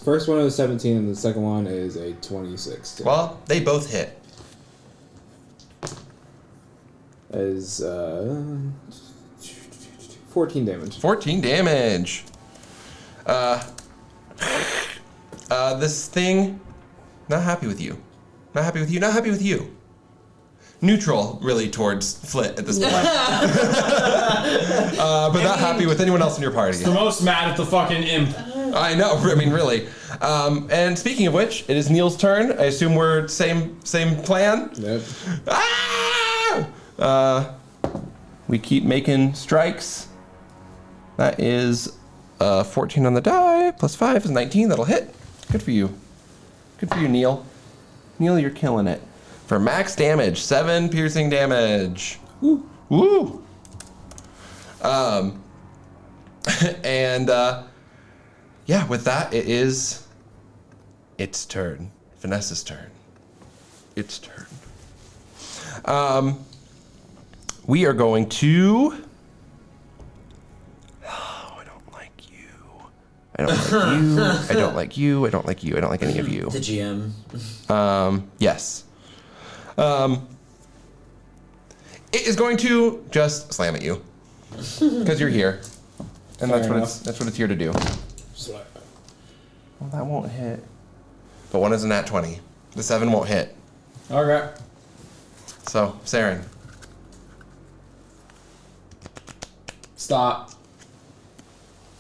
first one is 17, and the second one is a 26. Well, they both hit. That is 14 damage. 14 damage. This thing, not happy with you. Not happy with you. Not happy with you. Neutral, really, towards Flit at this point. But not happy with anyone else in your party. The most mad at the fucking imp. I know. I mean, really. And speaking of which, it is Neil's turn. I assume we're same plan. Yep. Ah! We keep making strikes. That is 14 on the die. +5 is 19. That'll hit. Good for you. Good for you, Neil. Neil, you're killing it. For max damage, 7 piercing damage. Woo. Woo. And yeah, with that, it is its turn. Vanessa's turn. Its turn. We are going to... Oh, I don't like you. I don't like you. I don't like you. I don't like you. I don't like any of you. The GM. Yes. it is going to just slam at you because you're here, and that's what it's here to do. Well, that won't hit. But 1 is a nat 20. The 7 won't hit. Okay. So, Seren. Stop.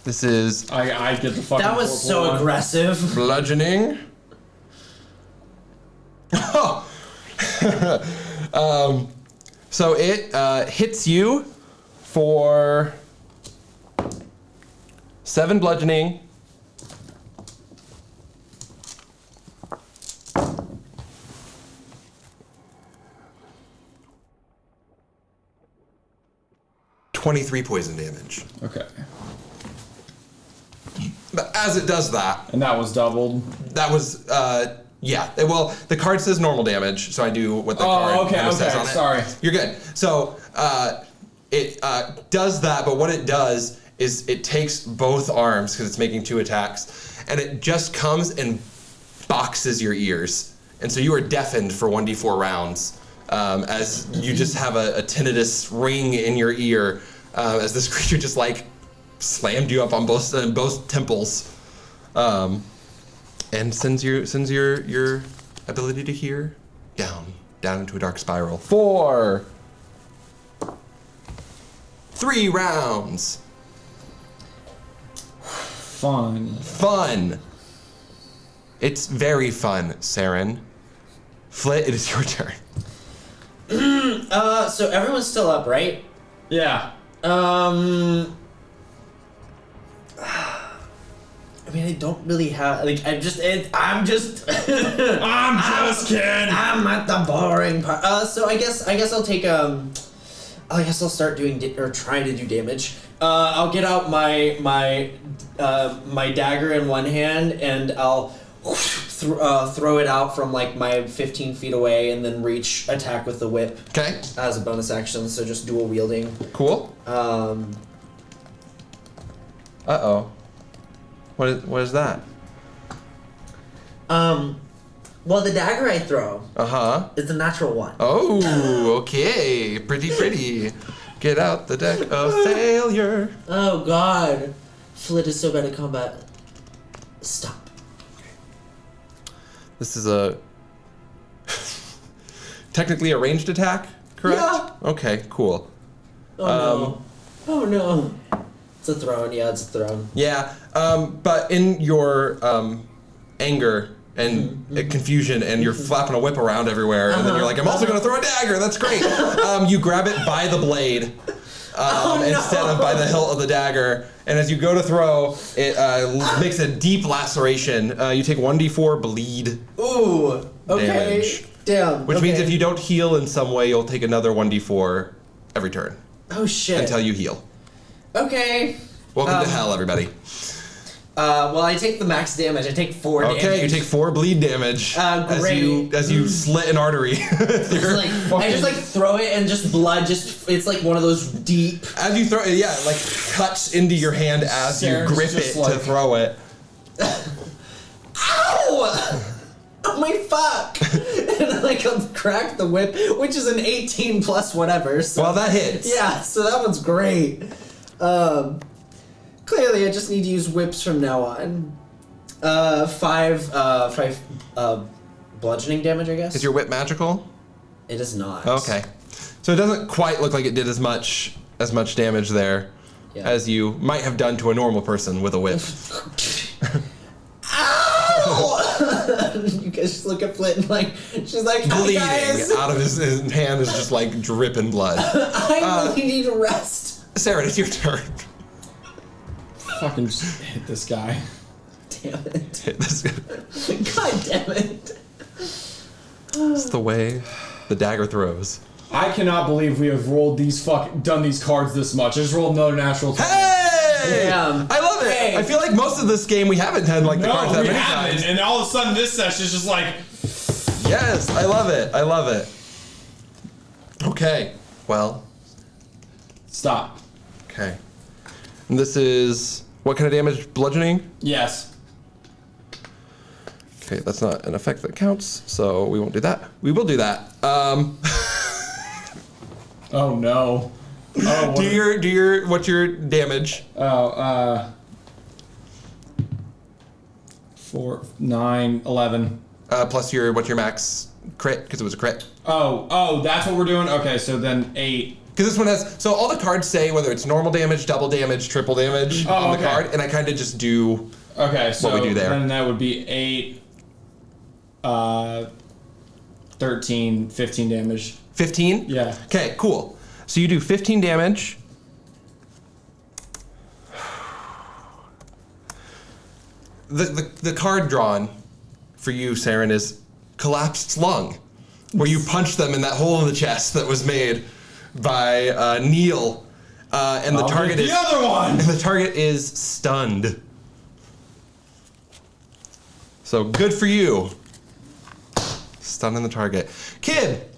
This is I get the fucking. That was so aggressive. bludgeoning. Oh. So it hits you for 7 bludgeoning. .23 poison damage. Okay. But as it does that, And that was doubled. that was yeah. Well, the card says normal damage, so I do what the card says on it. Sorry. You're good. So it does that, but what it does is it takes both arms because it's making 2 attacks, and it just comes and boxes your ears, and so you are deafened for 1d4 rounds as you just have a tinnitus ring in your ear as this creature just like slammed you up on both temples, and sends your ability to hear down into a dark spiral. 4. 3 rounds. Fun. It's very fun, Seren. Flit, it is your turn. So everyone's still up, right? Yeah. I mean, I don't really have like. I'm just kidding. I'm at the boring part. So I guess I'll take I guess I'll start doing trying to do damage. I'll get out my dagger in one hand and I'll throw it out from like my 15 feet away and then reach attack with the whip. Okay. As a bonus action, so just dual wielding. Cool. Uh-oh. What is that? Well, the dagger I throw is a natural 1. Oh, okay. Pretty. Get out the deck of failure. Oh god. Flit is so bad at combat. Stop. This is a technically a ranged attack, correct? Yeah. Okay, cool. Oh no. It's a throne, yeah, it's a throne. Yeah, but in your anger and confusion, and you're flapping a whip around everywhere, and then you're like, I'm also going to throw a dagger, that's great. You grab it by the blade instead of by the hilt of the dagger, and as you go to throw, it makes a deep laceration. You take 1d4 bleed. Ooh, okay. Damage. Damn. Which means if you don't heal in some way, you'll take another 1d4 every turn. Oh shit. Until you heal. Okay. Welcome to hell, everybody. Well, I take the max damage. I take 4 damage. Okay, you take 4 bleed damage. Great. As you slit an artery. I just like throw it and just blood it's like one of those deep. As you throw it, yeah, like cuts into your hand as Saren's you grip it to throw it. Ow! Oh my fuck! And like I'll crack the whip, which is an 18 plus whatever. So, well, that hits. Yeah, so that one's great. Clearly, I just need to use whips from now on. 5 bludgeoning damage, I guess. Is your whip magical? It is not. Okay, so it doesn't quite look like it did as much damage there as you might have done to a normal person with a whip. Ow! You guys just look at Flit and like she's like bleeding guys. out of his hand is just like dripping blood. I really need a rest. Seren, it's your turn. Fucking just hit this guy. Damn it. Hit this guy. God damn it. It's the way the dagger throws. I cannot believe we have done these cards this much. I just rolled another natural 20. Hey! Damn. I love it. Hey. I feel like most of this game we haven't done like the No, cards that we many haven't. times. And all of a sudden this session is just like... Yes, I love it. Okay, well. Stop. Okay. And this is, what kind of damage? Bludgeoning? Yes. Okay, that's not an effect that counts, so we won't do that. We will do that. Oh no. Oh, What's your damage? 4, 9, 11. Plus what's your max crit? Because it was a crit. Oh, that's what we're doing? Okay, so then 8. Because this one has, so all the cards say whether it's normal damage, double damage, triple damage on the card, and I kind of just do so what we do there. Then that would be 8, 13, 15 damage. 15? Yeah. Okay, cool. So you do 15 damage. The card drawn for you, Seren, is collapsed lung, where you punch them in that hole in the chest that was made by Neil, and the target is the other one. And the target is stunned. So good for you. Stunning the target. Kid,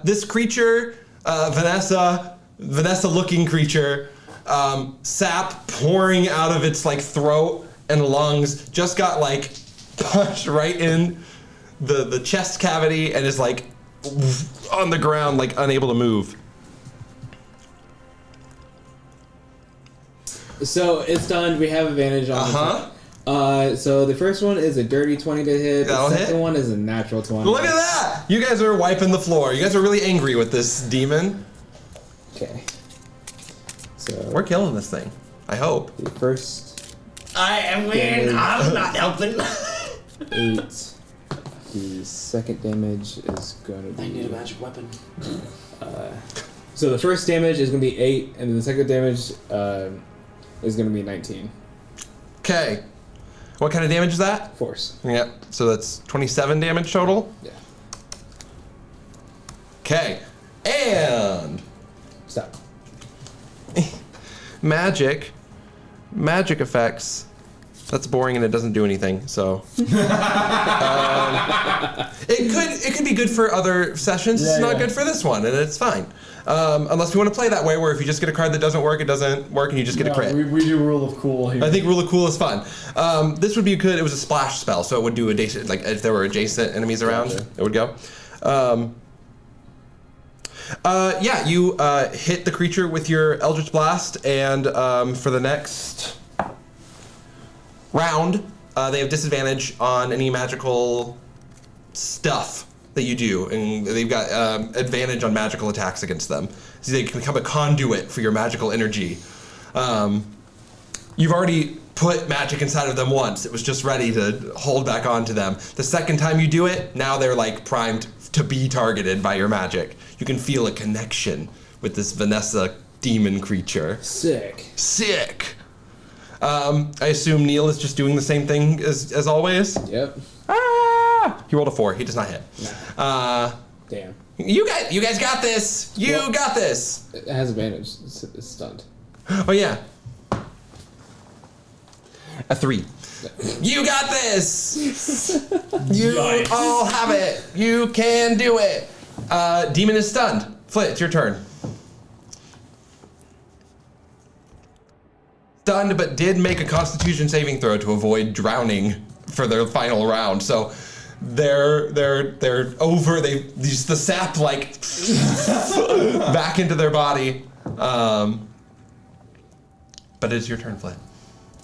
this creature, Vanessa-looking creature, sap pouring out of its like throat and lungs, just got like punched right in the chest cavity and is like on the ground, like unable to move. So it's done. We have advantage on so the first one is a dirty 20 to hit. That'll the second hit. one is a natural 20. Look at that! You guys are wiping the floor. You guys are really angry with this demon. Okay. So We're killing this thing. I hope. the first I am winning. I'm not helping. 8. The second damage is going to be. I need a magic weapon. So the first damage is going to be 8, and then the second damage is going to be 19. Okay. What kind of damage is that? Force. Yep. So that's 27 damage total. Yeah. Okay. And Stop. magic effects. That's boring and it doesn't do anything. So it could be good for other sessions. It's not good for this one, and it's fine. Unless we want to play that way, where if you just get a card that doesn't work, it doesn't work, and you just get a crit. We do rule of cool here. I think Rule of Cool is fun. This would be good. It was a splash spell, so it would do adjacent, like if there were adjacent enemies around, it would go. Yeah, you hit the creature with your Eldritch Blast, and for the next round, they have disadvantage on any magical stuff that you do, and they've got advantage on magical attacks against them. So they can become a conduit for your magical energy. You've already put magic inside of them once. It was just ready to hold back onto them. The second time you do it, now they're like primed to be targeted by your magic. You can feel a connection with this Vanessa demon creature. Sick. I assume Neil is just doing the same thing as always. Yep. He rolled a 4. He does not hit. Damn. You guys got this. Got this. It has advantage. It's stunned. Oh yeah. A 3. You got this. You all have it. You can do it. Demon is stunned. Flit, it's your turn. Stunned, but did make a Constitution saving throw to avoid drowning for their final round. So they're over. They use the sap like back into their body. But it's your turn, Flit.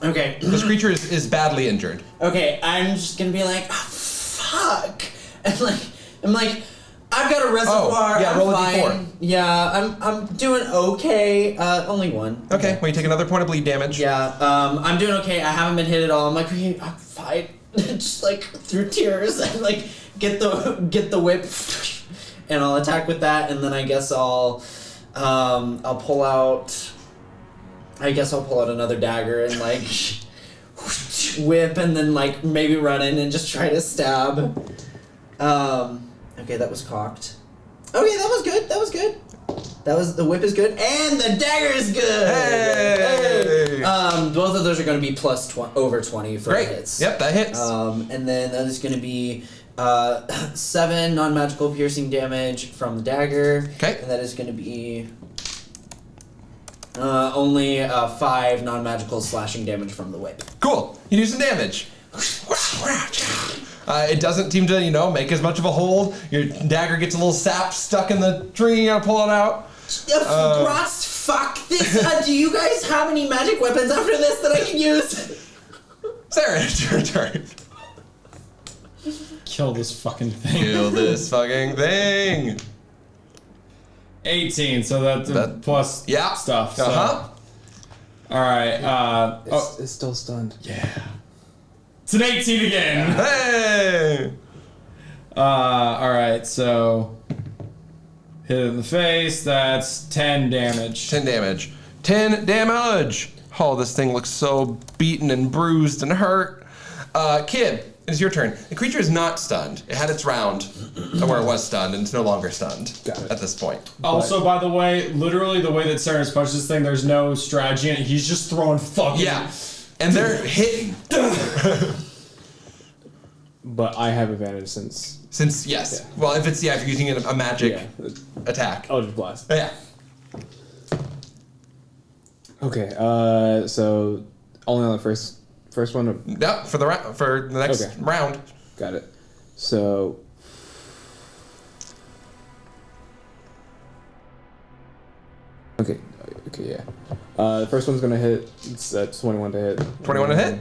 Okay. This creature is badly injured. Okay, I'm just gonna be like, oh, fuck, and I'm like, I've got a reservoir. yeah, I'm roll a fine. D4. Yeah, I'm doing okay. Only 1. Okay, well you take another point of bleed damage. Yeah, I'm doing okay. I haven't been hit at all. I'm like, okay, I'm fine. Just like through tears and like get the whip, and I'll attack with that, and then I guess I'll pull out. I guess I'll pull out another dagger and like whip, and then like maybe run in and just try to stab. Okay, that was cocked. Okay, that was good. The whip is good, and the dagger is good. Hey! Both of those are going to be plus over 20 for hits. Yep, that hits. And then that is going to be 7 non-magical piercing damage from the dagger. Okay. And that is going to be only 5 non-magical slashing damage from the whip. Cool. You do some damage. It doesn't seem to, make as much of a hold. Your dagger gets a little sap stuck in the tree. You gotta pull it out. Grots, fuck this. Do you guys have any magic weapons after this that I can use? Seren, it's your turn. Kill this fucking thing. Kill this fucking thing. 18, so that's plus stuff. So. Uh-huh. Alright, It's still stunned. yeah. It's an 18 again! Hey! Alright, so... Hit it in the face, that's 10 damage. 10 damage. 10 damage! Oh, this thing looks so beaten and bruised and hurt. Kid, it's your turn. The creature is not stunned. It had its round where it was stunned, and it's no longer stunned at this point. Also, by the way, literally the way that Seren's punched this thing, there's no strategy in it. He's just throwing fucking... Yeah, and they're hitting. But I have advantage since... Since, yes. Yeah. Well, if you're using a magic attack. Eldritch Blast. Yeah. Okay, so only on the first one? Yep, for the next round. Got it. So... Okay, yeah. The first one's gonna hit. It's 21 to hit. 21 to hit?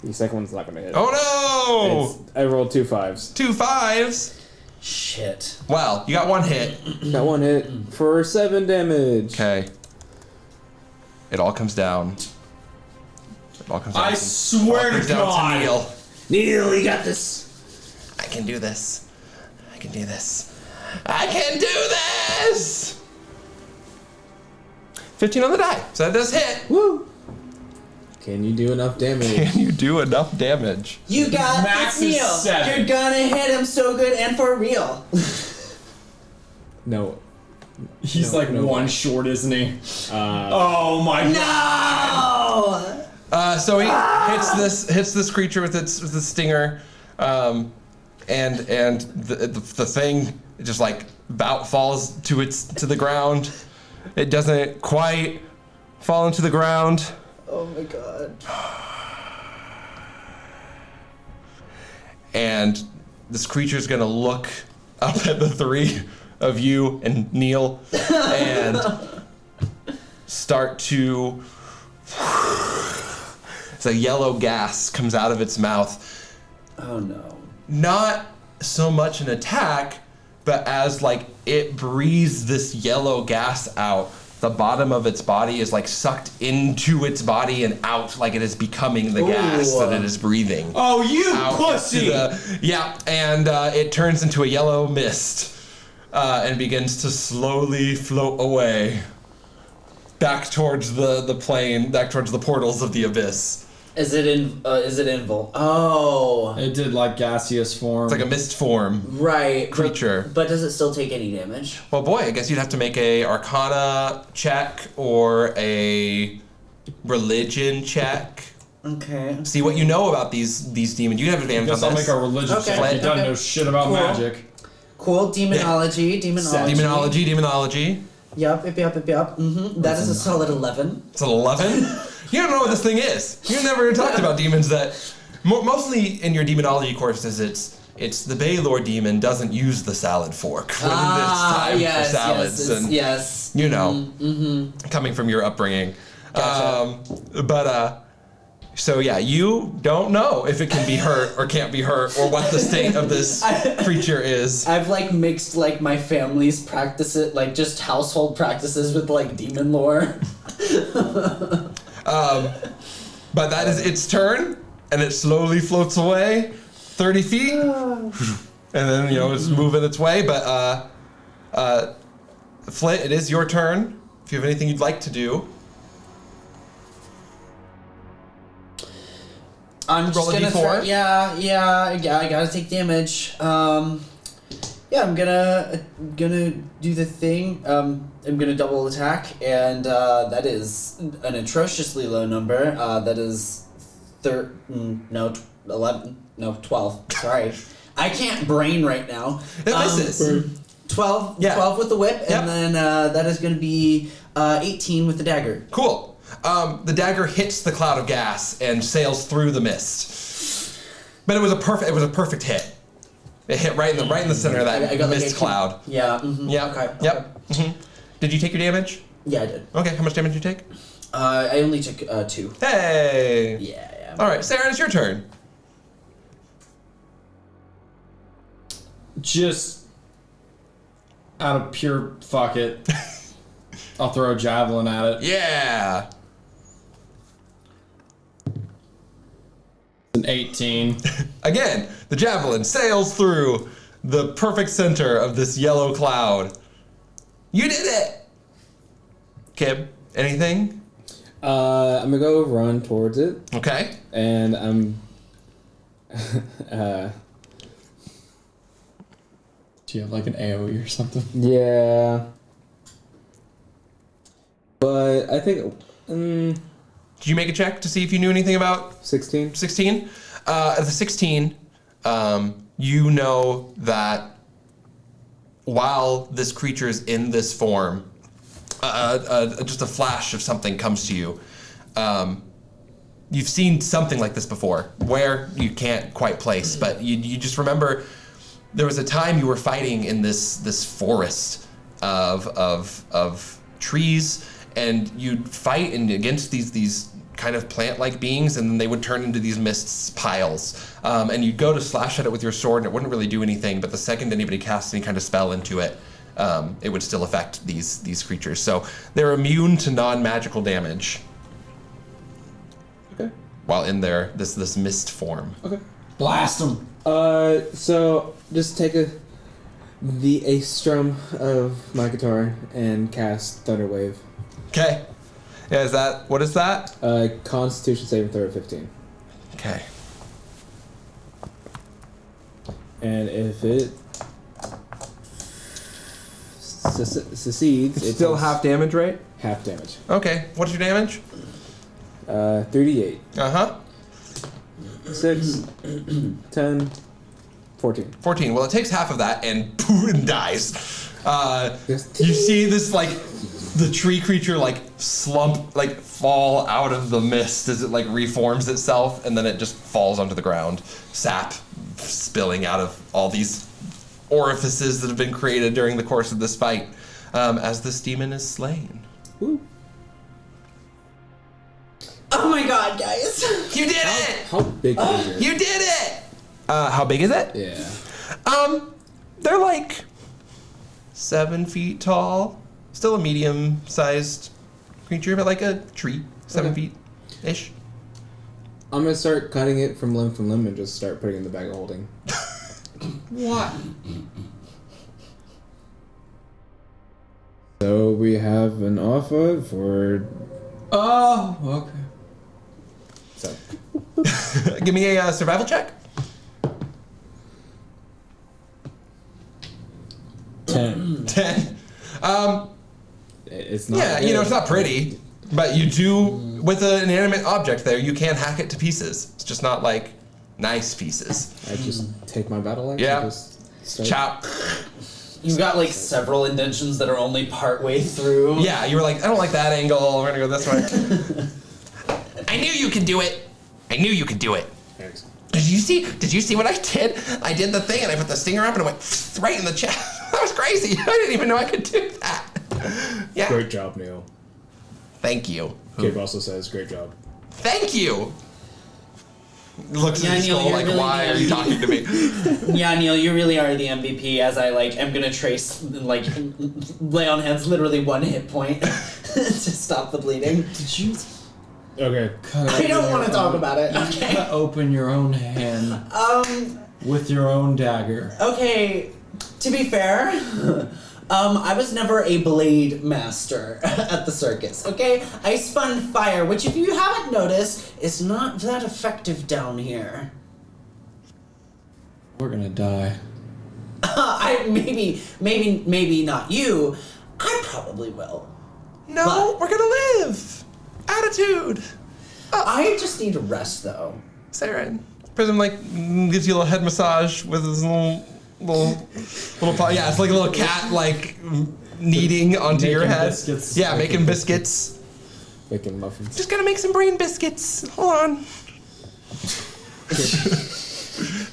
The second one's not gonna hit. Oh no! I rolled 2 5s. 2 5s? Shit. Wow, you got 1 hit. Got 1 hit for 7 damage. Okay. It all comes down. It all comes down. I swear to God! Neil. Neil, you got this. I can do this. I can do this. I can do this! 15 on the die, so that does hit. Woo! Can you do enough damage? Can you do enough damage? You got Max this, is Neil. 7. You're gonna hit him so good and for real. No. He's No, like no. one short, isn't he? Oh my God! No! So he hits this creature with its stinger, and the thing just like falls to the ground. It doesn't quite fall into the ground. Oh my God. And this creature's gonna look up at the 3 of you and Neil and start to... So yellow gas comes out of its mouth. Oh no. Not so much an attack, but as like it breathes this yellow gas out, the bottom of its body is like sucked into its body and out, like it is becoming the gas that it is breathing. Oh, you Out pussy! And it turns into a yellow mist and begins to slowly float away back towards the plane, back towards the portals of the abyss. Is it invul? Oh. It did like gaseous form. It's like a mist form. Right. Creature. But does it still take any damage? Well, boy, I guess you'd have to make a Arcana check or a Religion check. Okay. See what you know about these demons. You have I advantage guess on I'll this. make a religious Okay, check. He doesn't okay. know shit about Cool. magic. Cool. Demonology. Demonology. Yup. Mm-hmm. That is a solid 11. It's an 11. You don't know what this thing is. You never talked about demons that... Mostly in your demonology courses, it's the Baylor demon doesn't use the salad fork when it's time for salads. Yes. You know, Mm-hmm. coming from your upbringing. Gotcha. So yeah, you don't know if it can be hurt or can't be hurt or what the state of this creature is. I've like mixed like my family's practices, like just household practices with like demon lore. But that is its turn, and it slowly floats away 30 feet. And then, it's moving its way. But, Flit, it is your turn. If you have anything you'd like to do. I'm just Roll a gonna D4. I gotta take damage. I'm gonna do the thing. I'm gonna double attack, and that is an atrociously low number. That is 12. Sorry, I can't brain right now. It misses. 12. Yeah. 12 with the whip, Yep. and then that is gonna be 18 with the dagger. Cool. The dagger hits the cloud of gas and sails through the mist. But it was a perfect hit. It hit right in the center of that I got mist cloud. Yeah. Mm-hmm. Yeah. Okay. Yep. Mm-hmm. Did you take your damage? Yeah, I did. Okay. How much damage did you take? I only took 2. Hey. Yeah. All right, Seren, it's your turn. Just out of pure fuck it, I'll throw a javelin at it. Yeah. An 18. Again, the javelin sails through the perfect center of this yellow cloud. You did it! Kib, anything? I'm gonna go run towards it, Okay. and I'm. Do you have like an AoE or something? Yeah. But I think. Did you make a check to see if you knew anything about 16? 16? At the 16, you know that while this creature is in this form, just a flash of something comes to you. You've seen something like this before, where you can't quite place, but you just remember there was a time you were fighting in this forest of trees, and you'd fight against these kind of plant-like beings, and then they would turn into these mist piles. And you'd go to slash at it with your sword, and it wouldn't really do anything, but the second anybody casts any kind of spell into it, it would still affect these creatures. So they're immune to non-magical damage. Okay. While in their this mist form. Okay. Blast them! So just take a strum of my guitar and cast Thunder Wave. Okay. Yeah, what is that? Constitution saving throw of 15. Okay. And if it succeeds, It's still takes half damage, right? half damage. Okay. What's your damage? 38. Uh-huh. 6, 10, 14. 14. Well, it takes half of that and poof, and dies. You see this, like, the tree creature, like, fall out of the mist as it, like, reforms itself, and then it just falls onto the ground. Sap spilling out of all these orifices that have been created during the course of this fight, as this demon is slain. Woo. Oh my god, guys! You did it! How big is it? You did it! How big is it? Yeah. They're like 7 feet tall. Still a medium-sized creature, but like a tree. 7 Okay. feet-ish. I'm gonna start cutting it from limb and just start putting it in the bag of holding. What? So we have an offer for. Oh, okay. So. Give me a survival check. 10. 10. It's not. Yeah, good. it's not pretty, but you do, with an inanimate object there, you can hack it to pieces. It's just not like nice pieces. I just take my battle axe. Yeah. And just start. Chop. You've got like several indentions that are only part way through. Yeah, you were like, I don't like that angle. We're gonna go this way. I knew you could do it. I knew you could do it. Thanks. Did you see what I did? I did the thing and I put the stinger up and it went right in the chest. That was crazy. I didn't even know I could do that. Yeah. Great job, Neil. Thank you. Kib also says, great job. Thank you. Looks at Yeah, his Neil, skull you're like, really why the are you talking to me? Yeah, Neil, you really are the MVP. As I am gonna trace lay on hands, literally 1 hit point to stop the bleeding. Did you Okay. cut I don't open want to your talk own- about it. You Okay. cut open your own hand with your own dagger. Okay. To be fair, I was never a blade master at the circus. Okay, I spun fire, which, if you haven't noticed, is not that effective down here. We're gonna die. Maybe not you. I probably will. No, But- we're gonna live. Attitude. I just need a rest, though. Seren. Prism gives you a little head massage with his little paw. Yeah, it's like a little cat kneading onto your Making head. biscuits. Yeah, making biscuits. Making muffins. Just gotta make some brain biscuits. Hold on.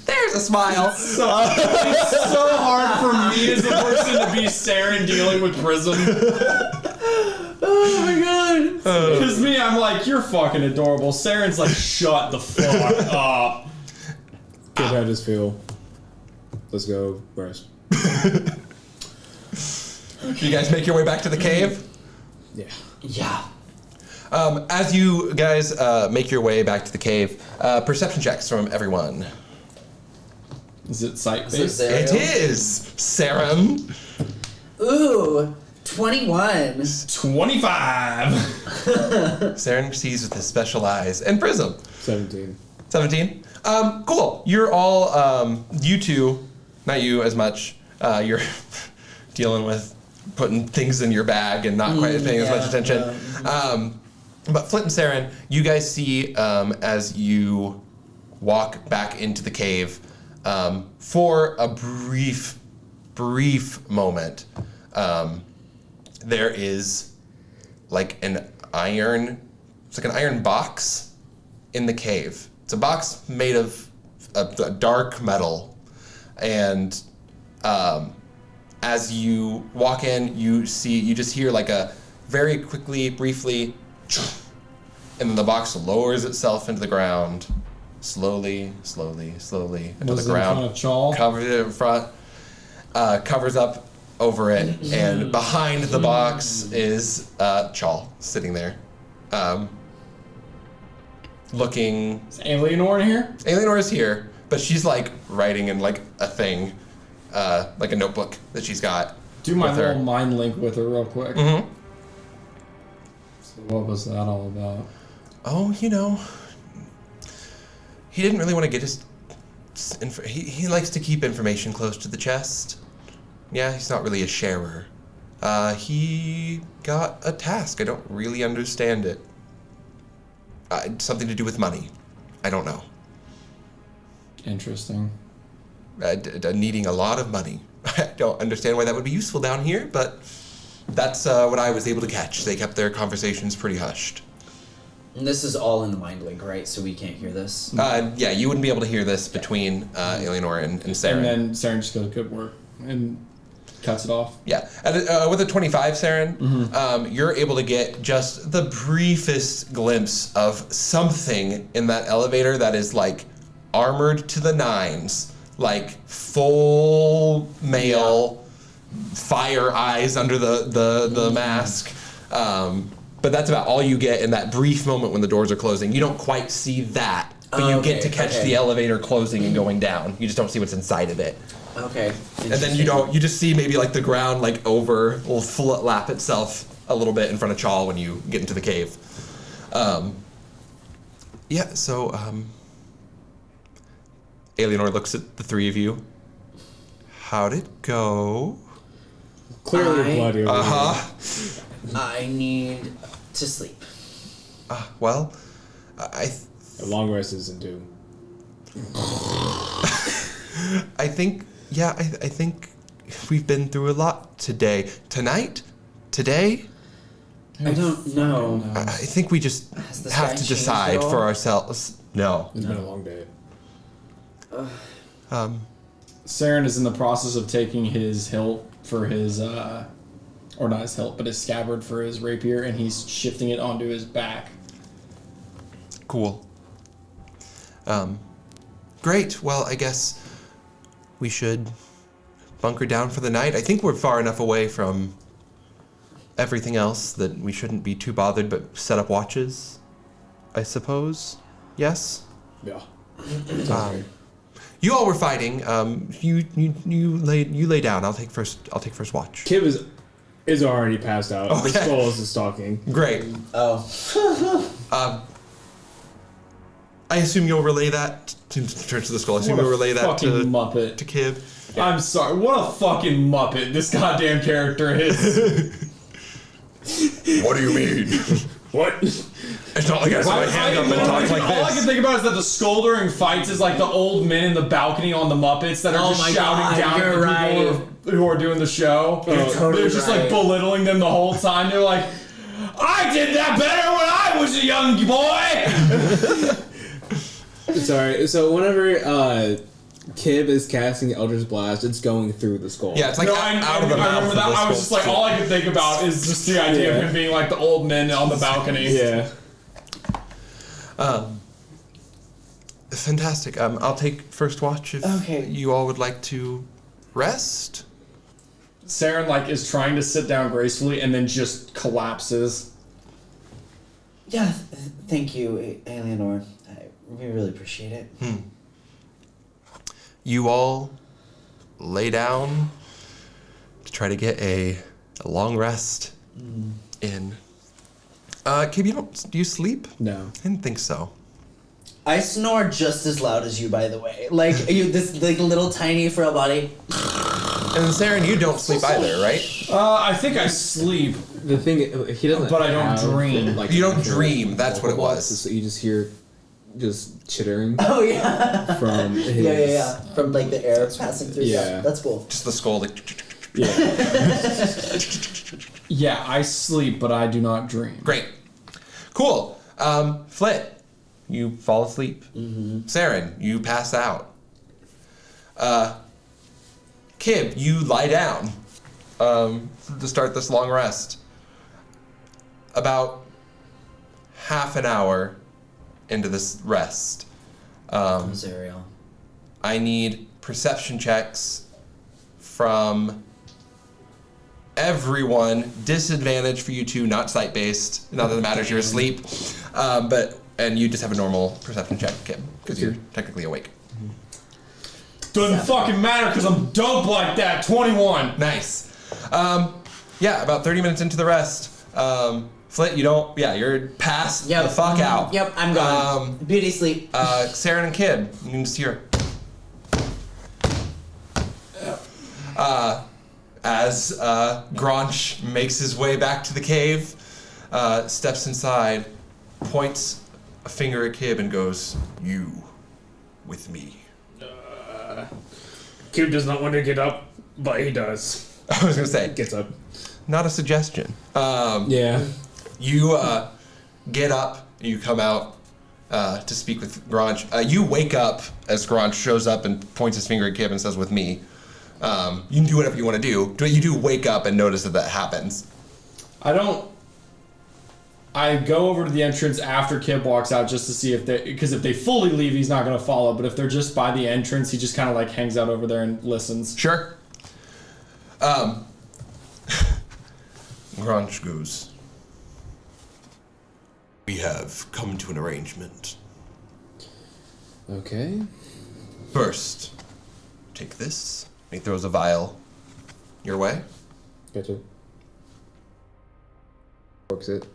There's a smile. It's so hard for me as a person to be Seren dealing with Prism. Oh my god. Because me, I'm like, you're fucking adorable. Seren's like, shut the fuck up. Kid, how does feel? Let's go rest. You guys make your way back to the cave? Yeah. Yeah. As you guys make your way back to the cave, perception checks from everyone. Is it sight-based? Is it It is, Seren. Ooh, 21. 25. Seren sees with his special eyes. And Prism. 17. 17. Cool. You're all, you two, not you as much, you're dealing with putting things in your bag and not quite paying as much attention. But Flit and Seren, you guys see as you walk back into the cave, for a brief moment, there is like an iron box in the cave. It's a box made of a dark metal, and as you walk in, you just hear like a very quickly, briefly, and then the box lowers itself into the ground, slowly into the ground. In front of Chal? Covers it in front, covers up over it, and behind the box is Chal sitting there, looking. Is Alienor in here? Alienor is here, but she's like writing in like a thing, like a notebook that she's got. Do my with her. little mind link with her real quick. Mm-hmm. So what was that all about? Oh, he didn't really want to get his. He likes to keep information close to the chest. Yeah, he's not really a sharer. He got a task. I don't really understand it. Something to do with money. I don't know. Interesting. Needing a lot of money. I don't understand why that would be useful down here, but that's what I was able to catch. They kept their conversations pretty hushed. And this is all in the mind link, right? So we can't hear this. Yeah, you wouldn't be able to hear this between Alienor and Seren. And then Seren just goes, good work, and cuts it off. Yeah. With a 25, Seren, you're able to get just the briefest glimpse of something in that elevator that is like armored to the nines, like full mail, fire eyes under the mask. But that's about all you get in that brief moment when the doors are closing. You don't quite see that, but you get to catch the elevator closing and going down. You just don't see what's inside of it. Okay. And then you just see maybe like the ground like will lap itself a little bit in front of Chal when you get into the cave. Alienor looks at the three of you. How'd it go? Clearly bloody over here. I need to sleep. Well, A long rest isn't due. I think we've been through a lot today. Today? I don't know. I think we just Has the have sky to decide changed at all? for ourselves. No. It's been a long day. Seren is in the process of taking his hilt for his, or not his hilt, but his scabbard for his rapier, and he's shifting it onto his back. Cool. Great. Well, I guess we should bunker down for the night. I think we're far enough away from everything else that we shouldn't be too bothered, but set up watches, I suppose. Yes? Yeah. You all were fighting. You lay down. I'll take first watch. Kib is already passed out. Okay. The skull is talking. Great. Oh. I assume you'll relay that to turn to the skull. I assume What a you'll relay that fucking to Muppet. Kib. I'm sorry, what a fucking Muppet this goddamn character is. What do you mean? What? It's not like I have my hand up and talk like all I can this. think about is that the skull during fights is like the old men in the balcony on the Muppets that are Oh just my shouting God, down at you're the people who are doing the show. You're totally They're just right. like belittling them the whole time. They're like, I did that better when I was a young boy. Sorry. So whenever Kib is casting Eldritch Blast, it's going through the skull. Yeah, it's like out of the mouth. I remember that. I was just like, all I could think about is just the idea of him being like the old men on the balcony. Yeah. Fantastic. I'll take first watch if you all would like to rest. Seren like is trying to sit down gracefully and then just collapses. Yeah, thank you, Eleanor. We really appreciate it. You all lay down to try to get a long rest in. Kib, do you sleep? No. I didn't think so. I snore just as loud as you, by the way. Like this, like little tiny frail body. And Seren, you don't sleep either, right? I think I sleep. The thing he doesn't. But I don't have, dream. Like, You don't dream. That's what it was. So you just hear, chittering Oh yeah. from his. Yeah. From like the air passing through. Yeah. That's cool. Just the skull, like. Yeah. Yeah, I sleep, but I do not dream. Great. Cool. Flit, you fall asleep. Seren, you pass out. Kib, you lie down to start this long rest. About half an hour into this rest, Zariel. I need perception checks from everyone. Disadvantage for you two, not sight-based. Not that it matters, you're asleep. And you just have a normal perception check, Kib, because you're technically awake. Doesn't fucking matter because I'm dope like that. 21. Nice. Yeah, about 30 minutes into the rest. Flit, you're passed the fuck out. Yep, I'm gone. Beauty sleep. Seren and Kib, you can just hear. As Gronch makes his way back to the cave, steps inside, points a finger at Kib and goes, "You with me." Kib does not want to get up, but he does. I was gonna say, Gets up. not a suggestion. Yeah. You get up, you come out to speak with Gronch. You wake up as Gronch shows up and points his finger at Kib and says, "With me." You can do whatever you want to do. You do wake up and notice that happens. I go over to the entrance after Kib walks out just to see because if they fully leave, he's not going to follow. But if they're just by the entrance, he just kind of like hangs out over there and listens. Sure. Gronch goes, "We have come to an arrangement. Okay. First, take this." He throws a vial your way. Gotcha. Corks it.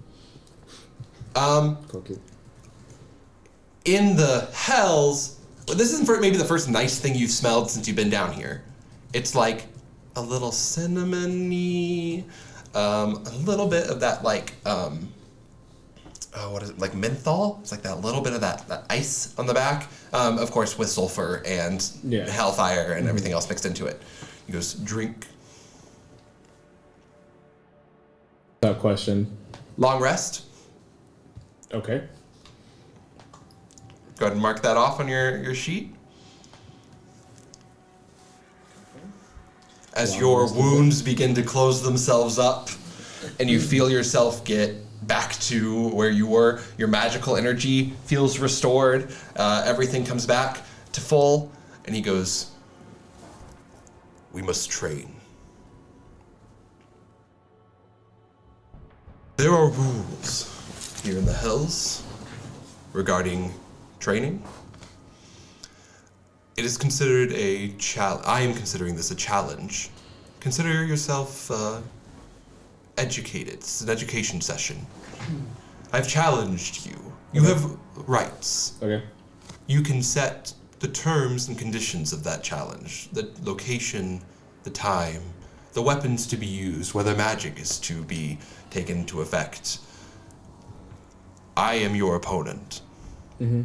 Cork it. In the hells, this isn't maybe the first nice thing you've smelled since you've been down here. It's like a little cinnamony, a little bit of that like, what is it, like menthol? It's like that little bit of that ice on the back. Of course, with sulfur and hellfire and everything else mixed into it. He goes, "Drink." Without question. Long rest. Okay. Go ahead and mark that off on your sheet. As your wounds begin to close themselves up and you feel yourself get back to where you were, your magical energy feels restored, everything comes back to full, and he goes, "We must train. There are rules here in the Hells regarding training. It is considered a challenge. I am considering this a challenge. Consider yourself educated. It's an education session. I've challenged you. You have rights. Okay. You can set the terms and conditions of that challenge. The location, the time, the weapons to be used, whether magic is to be taken into effect. I am your opponent. Mm-hmm.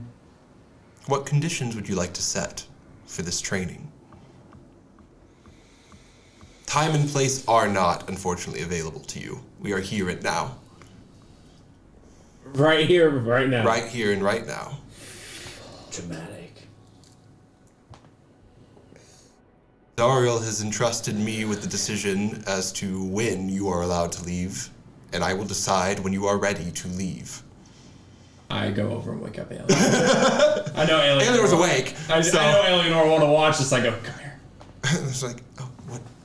What conditions would you like to set for this training? Time and place are not, unfortunately, available to you. We are here and now. Right here, right now. Right here and right now. dramatic. Zariel has entrusted me with the decision as to when you are allowed to leave, and I will decide when you are ready to leave. I go over and wake up Alien. I know Alien. Alienor was awake. I know Alienor want to watch this. I go, come here. It's like, oh,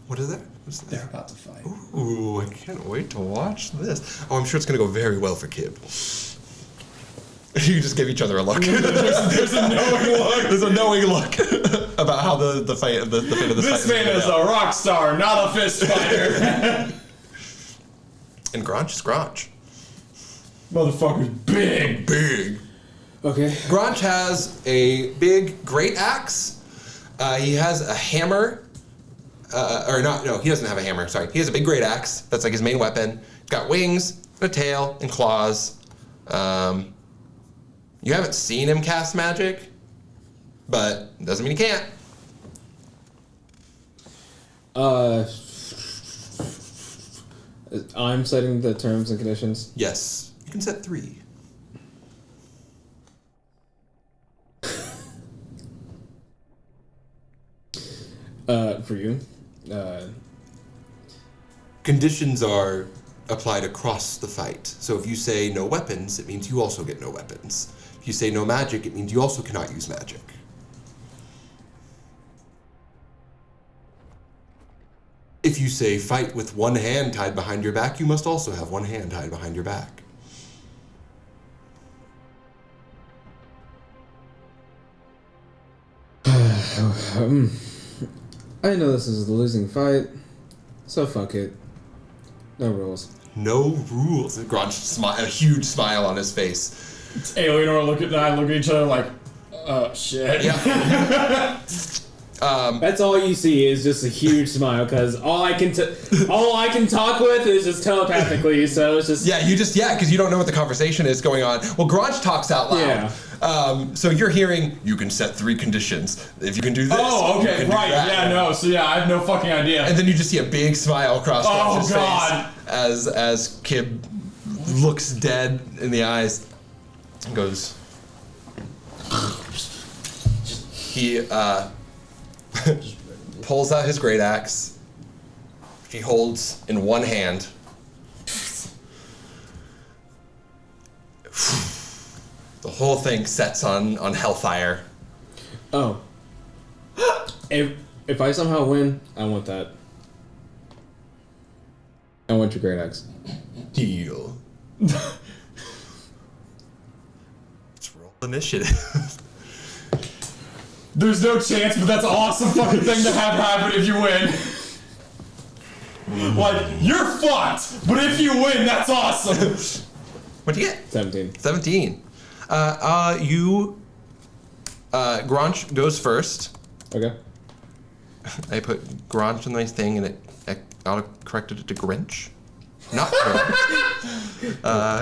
what is that? What's that? They're about to fight. Ooh, I can't wait to watch this. Oh, I'm sure it's going to go very well for Kib. You just give each other a look. There's a knowing look. There's a knowing look about how the fate of this fight This man is a rock star, not a fist fighter. And Granch is Granch. Motherfucker's big. Big. Okay. Granch has a big great axe. He has a hammer. He doesn't have a hammer, sorry. He has a big great axe. That's like his main weapon. He's got wings, a tail, and claws. You haven't seen him cast magic, but it doesn't mean he can't. I'm setting the terms and conditions. Yes, you can set 3. For you. Conditions are applied across the fight. So if you say no weapons, it means you also get no weapons. If you say no magic, it means you also cannot use magic. If you say fight with one hand tied behind your back, you must also have one hand tied behind your back. I know this is a losing fight, so fuck it. No rules. No rules. Granch a huge smile on his face. Alienor look at each other like, oh shit. Yeah. That's all you see is just a huge smile, because all I can talk with is just telepathically. So it's just because you don't know what the conversation is going on. Well, Granch talks out loud. Yeah. So you're hearing you can set 3 conditions. If you can do this, Oh, okay, you can do right. that. Yeah, no. So yeah, I have no fucking idea. And then you just see a big smile across Granch's God. face as Kib looks dead in the eyes and goes. He pulls out his great axe. He holds in one hand. The whole thing sets on hellfire. Oh. If I somehow win, I want that. I want your great axe. Deal. Let's roll initiative. There's no chance, but that's an awesome fucking thing to have happen if you win. Like, you're fucked, but if you win, that's awesome. What'd you get? 17. 17. Granch goes first. Okay. I put Granch in my thing and it auto-corrected it to Grinch. Not Grinch.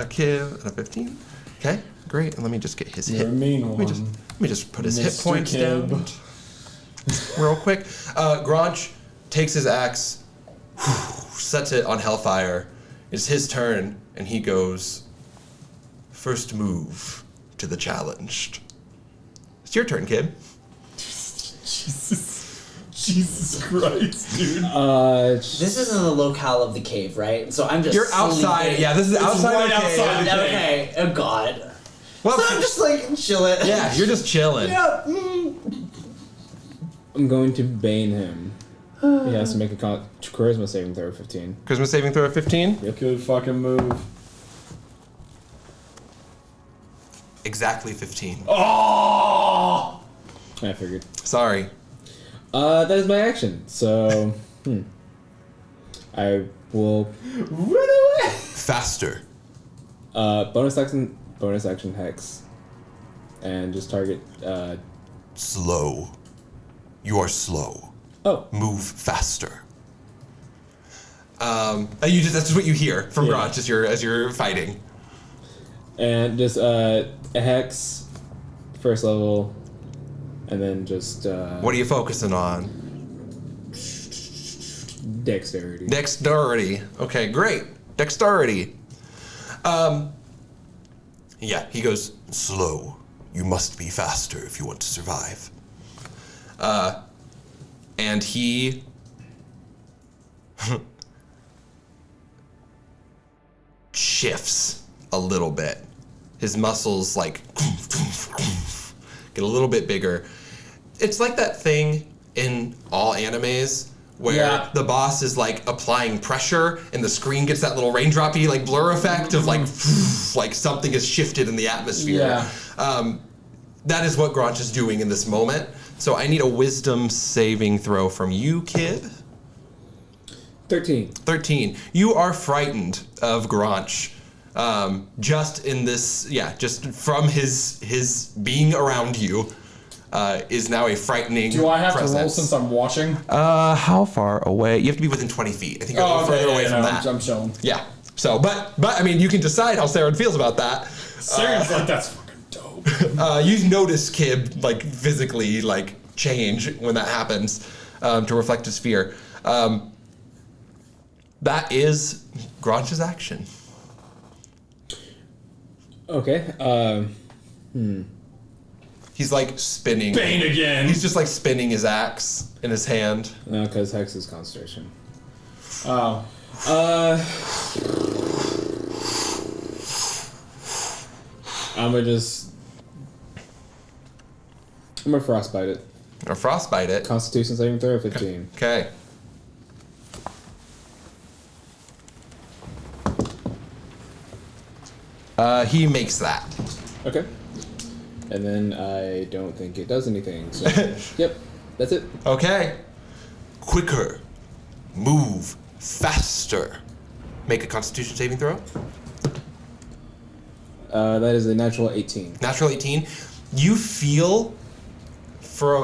Kib at a 15. Okay, great. And let me just get his You're hit. a mean Let one. me just put his hit Mr. points Kib. down real quick. Granch takes his axe, sets it on hellfire. It's his turn, and he goes, first move to the challenged. It's your turn, Kib. Jesus Christ, dude. This isn't the locale of the cave, right? So I'm just. You're outside. sleeping. Yeah, this is outside right the cave. outside the cave. Okay. Oh God. Well, So I'm just like chilling. yeah, you're just chilling. Yeah. I'm going to bane him. He has to make a charisma saving throw of 15. Charisma saving throw of 15? Good fucking move. Exactly 15. Oh! I figured. Sorry. That is my action. So, I will Run away! Faster. bonus action hex, and just target. Slow. You are slow. Oh, Move faster. That's just what you hear from Yeah. Granch as you're fighting. and just a hex, first level, and then just What are you focusing on? dexterity. Dexterity. Okay, great. Dexterity. Yeah, he goes, slow. You must be faster if you want to survive. And he shifts a little bit. His muscles like get a little bit bigger. It's like that thing in all animes where the boss is like applying pressure and the screen gets that little raindroppy like blur effect of like something has shifted in the atmosphere. That is what Granch is doing in this moment. So I need a wisdom saving throw from you, kid. 13. 13. You are frightened of Granch. Just in this, just from his being around you, is now a frightening Do I have presence. to roll since I'm watching? How far away? You have to be within 20 feet. I think you're a little further away from that. I'm showing. Yeah. So, but I mean, you can decide how Seren feels about that. Seren's like, that's fucking dope. You notice Kib like physically like change when that happens to reflect his fear. That is Granch's action. Okay. He's like spinning. Bane again. He's just like spinning his axe in his hand. No, because Hex is concentration. Oh. I'm gonna frostbite it. Or frostbite it. Constitution saving throw 15. Okay. He makes that. Okay. And then I don't think it does anything. So, yep, that's it. Okay. Quicker. Move. Faster. Make a Constitution saving throw. That is a natural 18. Natural 18. You feel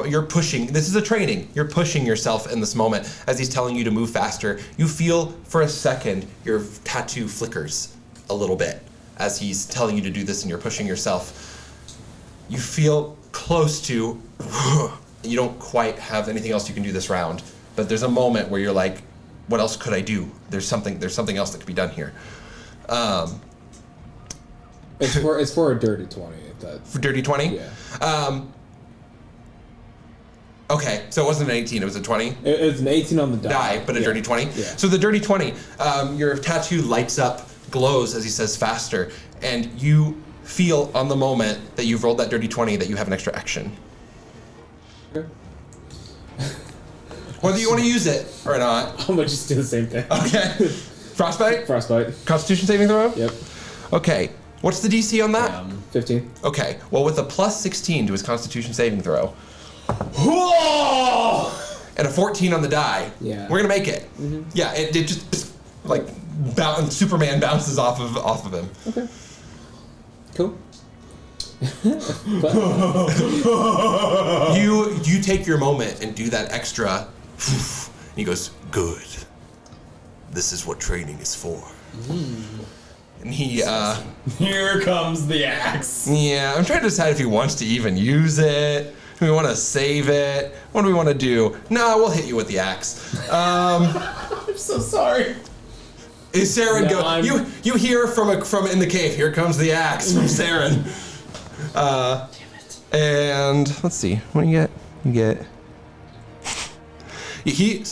you're pushing. This is a training. You're pushing yourself in this moment as he's telling you to move faster. You feel for a second your tattoo flickers a little bit as he's telling you to do this and you're pushing yourself. You feel close to, you don't quite have anything else you can do this round, but there's a moment where you're like, what else could I do? There's something else that could be done here. It's for a dirty 20. If that. For dirty 20? Yeah. Okay, so it wasn't an 18, it was a 20? It's an 18 on the die. But a dirty 20? Yeah. So the dirty 20, your tattoo lights up, glows as he says faster, and you feel on the moment that you've rolled that dirty 20 that you have an extra action. Okay. Whether you want to use it or not. I'm gonna just do the same thing. Okay. Frostbite? Frostbite. Constitution saving throw? Yep. Okay. What's the DC on that? 15. Okay. Well, with a plus 16 to his Constitution saving throw, and a 14 on the die, Yeah. we're gonna make it. Mm-hmm. Yeah, it just like Superman bounces off of him. Okay. Cool. You take your moment and do that extra. And he goes, good. This is what training is for. And he Here comes the axe. yeah, I'm trying to decide if he wants to even use it. Do we want to save it? What do we want to do? No, we'll hit you with the axe. I'm so sorry. Is Seren No, you hear from in the cave? Here comes the axe from Seren. Damn it. And let's see. What do you get? You get. He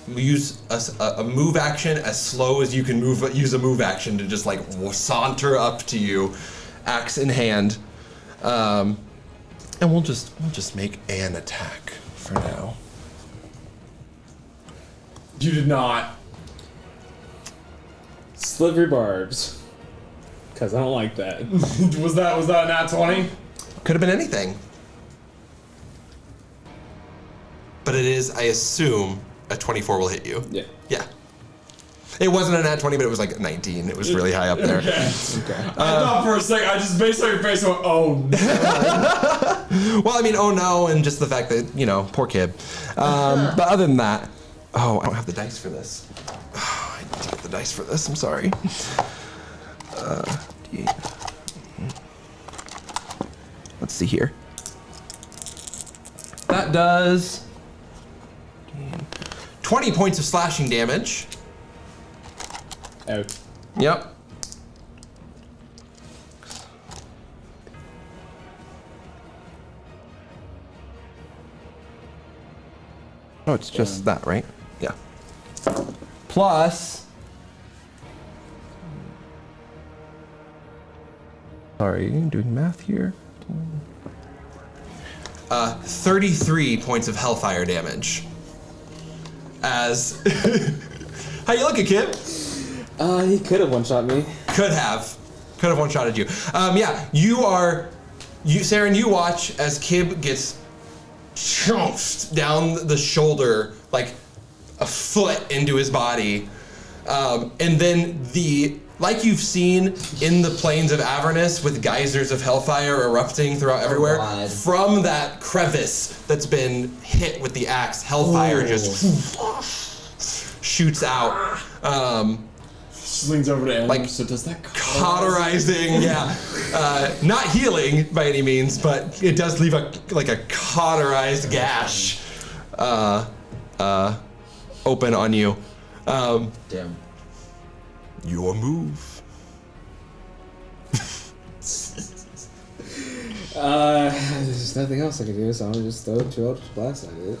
use a move action as slow as you can move. Use a move action to just like saunter up to you, axe in hand. And we'll just make an attack for now. You did not. Slivery barbs. Because I don't like that. was that a nat 20? Could have been anything. But it is, I assume, a 24 will hit you. Yeah. Yeah. It wasn't a nat 20, but it was like a 19. It was really high up there. Okay. Okay. I thought for a second, I just based on your face went, oh no. Well, I mean, oh no, and just the fact that, poor kid. But other than that, I don't have the dice for this. I need to get the dice for this, I'm sorry. Let's see here. That does 20 points of slashing damage. Out. Yep. Oh, it's just that, right? Yeah. Plus. Sorry, doing math here. 33 points of hellfire damage. As. How you looking, Kib? He could have one-shot me. Could have one-shotted you. Yeah, Seren, you watch as Kib gets chomped down the shoulder, like a foot into his body. And then like you've seen in the plains of Avernus with geysers of hellfire erupting throughout everywhere, from that crevice that's been hit with the axe, hellfire just shoots out. Slings over to Animal, like, so does that cauterizing, yeah. Not healing by any means, but it does leave a cauterized gash open on you. Damn. Your move. There's nothing else I can do, so I'm gonna just throw 2 Eldritch Blasts at it.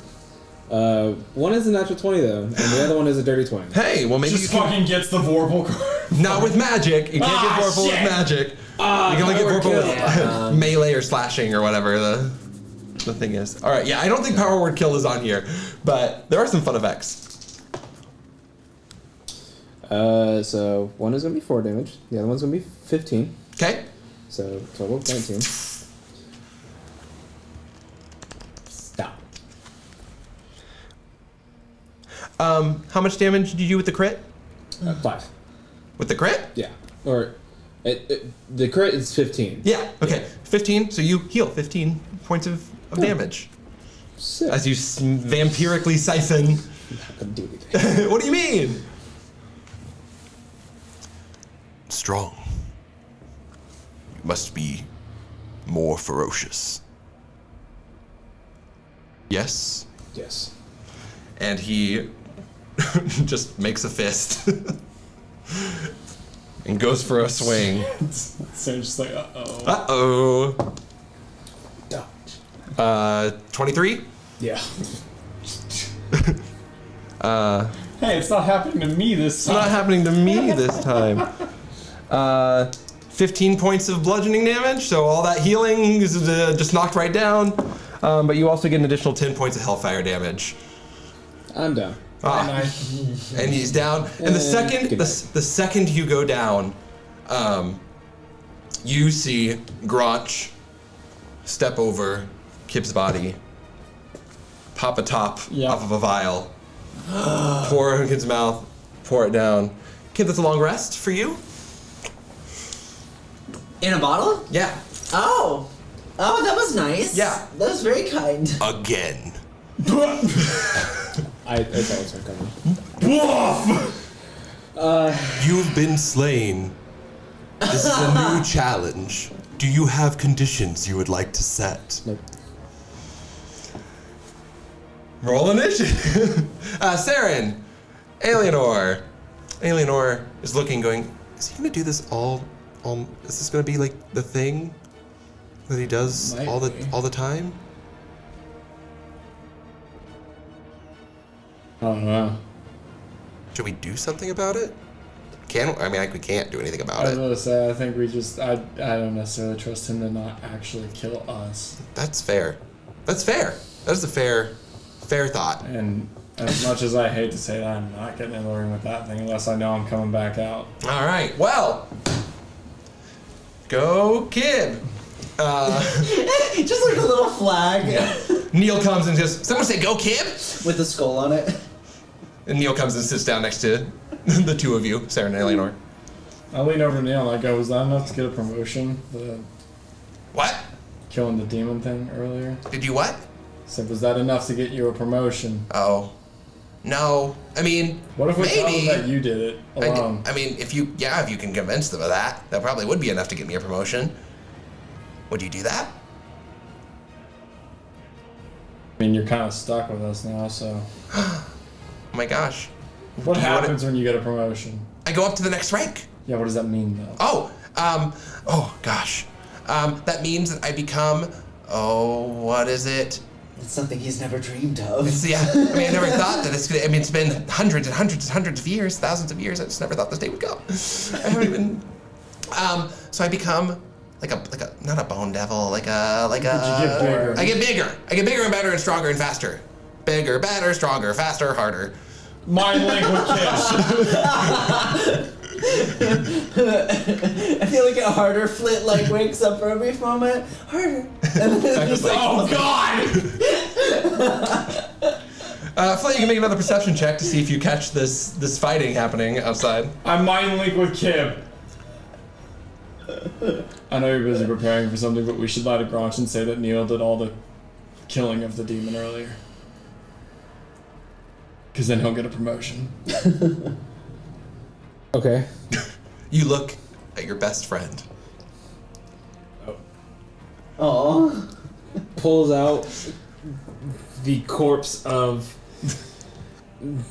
One is a natural 20 though, and the other one is a dirty 20. Hey, well maybe Just you can. fucking gets the Vorpal card. Not with magic. You can't get Vorpal with shit. magic. You can only get power Vorpal with kill. melee or slashing or whatever the thing is. All right, yeah, I don't think Power Word Kill is on here, but there are some fun effects. So one is gonna be 4 damage, the other one's gonna be 15. Okay. So total 19. Stop. How much damage did you do with the crit? 5. With the crit? Yeah. Or the crit is 15. Yeah. Okay. 15. So you heal 15 points of damage Sick. as you vampirically siphon. I'm not gonna do anything. What do you mean? Strong. You must be more ferocious. Yes. Yes. And he just makes a fist and goes for a swing. So just like, Uh-oh. Dodge. 23? Yeah. hey, it's not happening to me this It's time. not happening to me this time. 15 points of bludgeoning damage, so all that healing is just knocked right down. But you also get an additional 10 points of hellfire damage. I'm down. And he's down. And the second you go down, you see Gronch step over Kib's body, pop a top off of a vial, pour it in Kib's mouth, pour it down. Kib, that's a long rest for you. In a bottle? Yeah. Oh, that was nice. Yeah. That was very kind. Again. I saw this one coming. You've been slain. This is a new challenge. Do you have conditions you would like to set? Nope. Roll initiative. Seren, Alienor. Alienor is looking, going, is he gonna do this all is this gonna be like the thing that he does Might all be. the time? I don't know. Should we do something about it? We can't do anything about I was it. going to say, I think we just, I don't necessarily trust him to not actually kill us. That's fair. That's fair. That is a fair thought. And as much as I hate to say that, I'm not getting in the ring with that thing unless I know I'm coming back out. All right. Well, go Kib. Just like a little flag Neil comes and just, someone say go Kib? with a skull on it. And Neil comes and sits down next to the two of you, Seren and Alienor. I lean over to Neil and I go, was that enough to get a promotion? The What? killing the demon thing earlier? Did you what? Said, was that enough to get you a promotion? Oh. No. I mean, What if we tell them maybe. that you did it alone? I mean, if you can convince them of that, that probably would be enough to get me a promotion. Would you do that? I mean, you're kind of stuck with us now, so. Oh my gosh. What Do you wanna- happens when you get a promotion? I go up to the next rank. Yeah, what does that mean, though? Oh gosh. That means that I become, what is it? It's something he's never dreamed of. I never thought that it's been hundreds and hundreds and hundreds of years, thousands of years. I just never thought this day would come. I haven't even. So I become like a not a bone devil, like a. You get bigger. I get bigger. I get bigger and better and stronger and faster. Bigger, better, stronger, faster, harder. Mind link with Kish. I feel like a harder Flit like wakes up for a brief moment. Harder. And then just like, Oh God! Flit, you can make another perception check to see if you catch this fighting happening outside. I'm mind link with Kib. I know you're busy preparing for something, but we should lie to Gronch and say that Neil did all the killing of the demon earlier. Because then he'll get a promotion. Okay. You look at your best friend. Aww. Pulls out the corpse of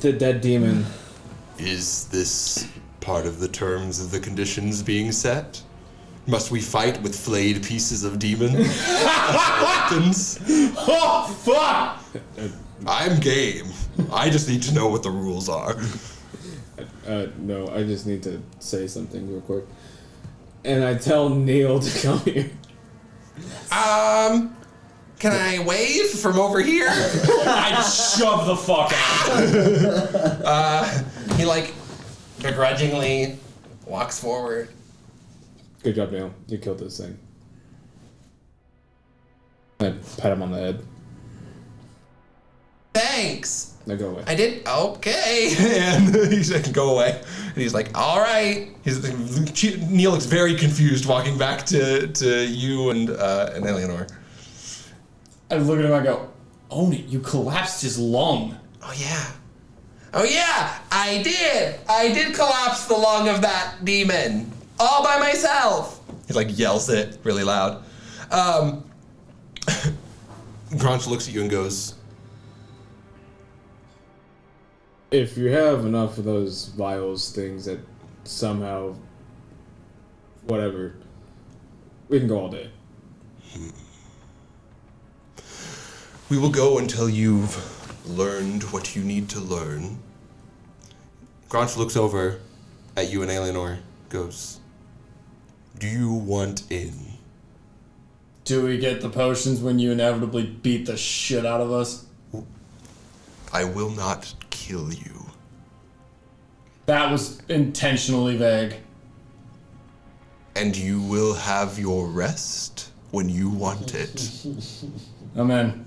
the dead demon. Is this part of the terms of the conditions being set? Must we fight with flayed pieces of demon? Weapons? Oh, fuck! I'm game. I just need to know what the rules are. No, I just need to say something real quick. And I tell Neil to come here. Can I wave from over here? I shove the fuck out. He begrudgingly walks forward. Good job, Neil. You killed this thing. I pat him on the head. Thanks. Now go away. I did okay, and he's like, "Go away." And he's like, "All right." Neil looks very confused, walking back to you and Eleanor. I look at him. I go, "Own it! You collapsed his lung." Oh yeah, I did collapse the lung of that demon all by myself. He yells it really loud. Gronch looks at you and goes, if you have enough of those vials things that somehow, whatever, we can go all day. "We will go until you've learned what you need to learn." Gronch looks over at you and Eleanor, goes, "Do you want in?" Do we get the potions when you inevitably beat the shit out of us? I will not kill you. That was intentionally vague. And you will have your rest when you want it. I'm in.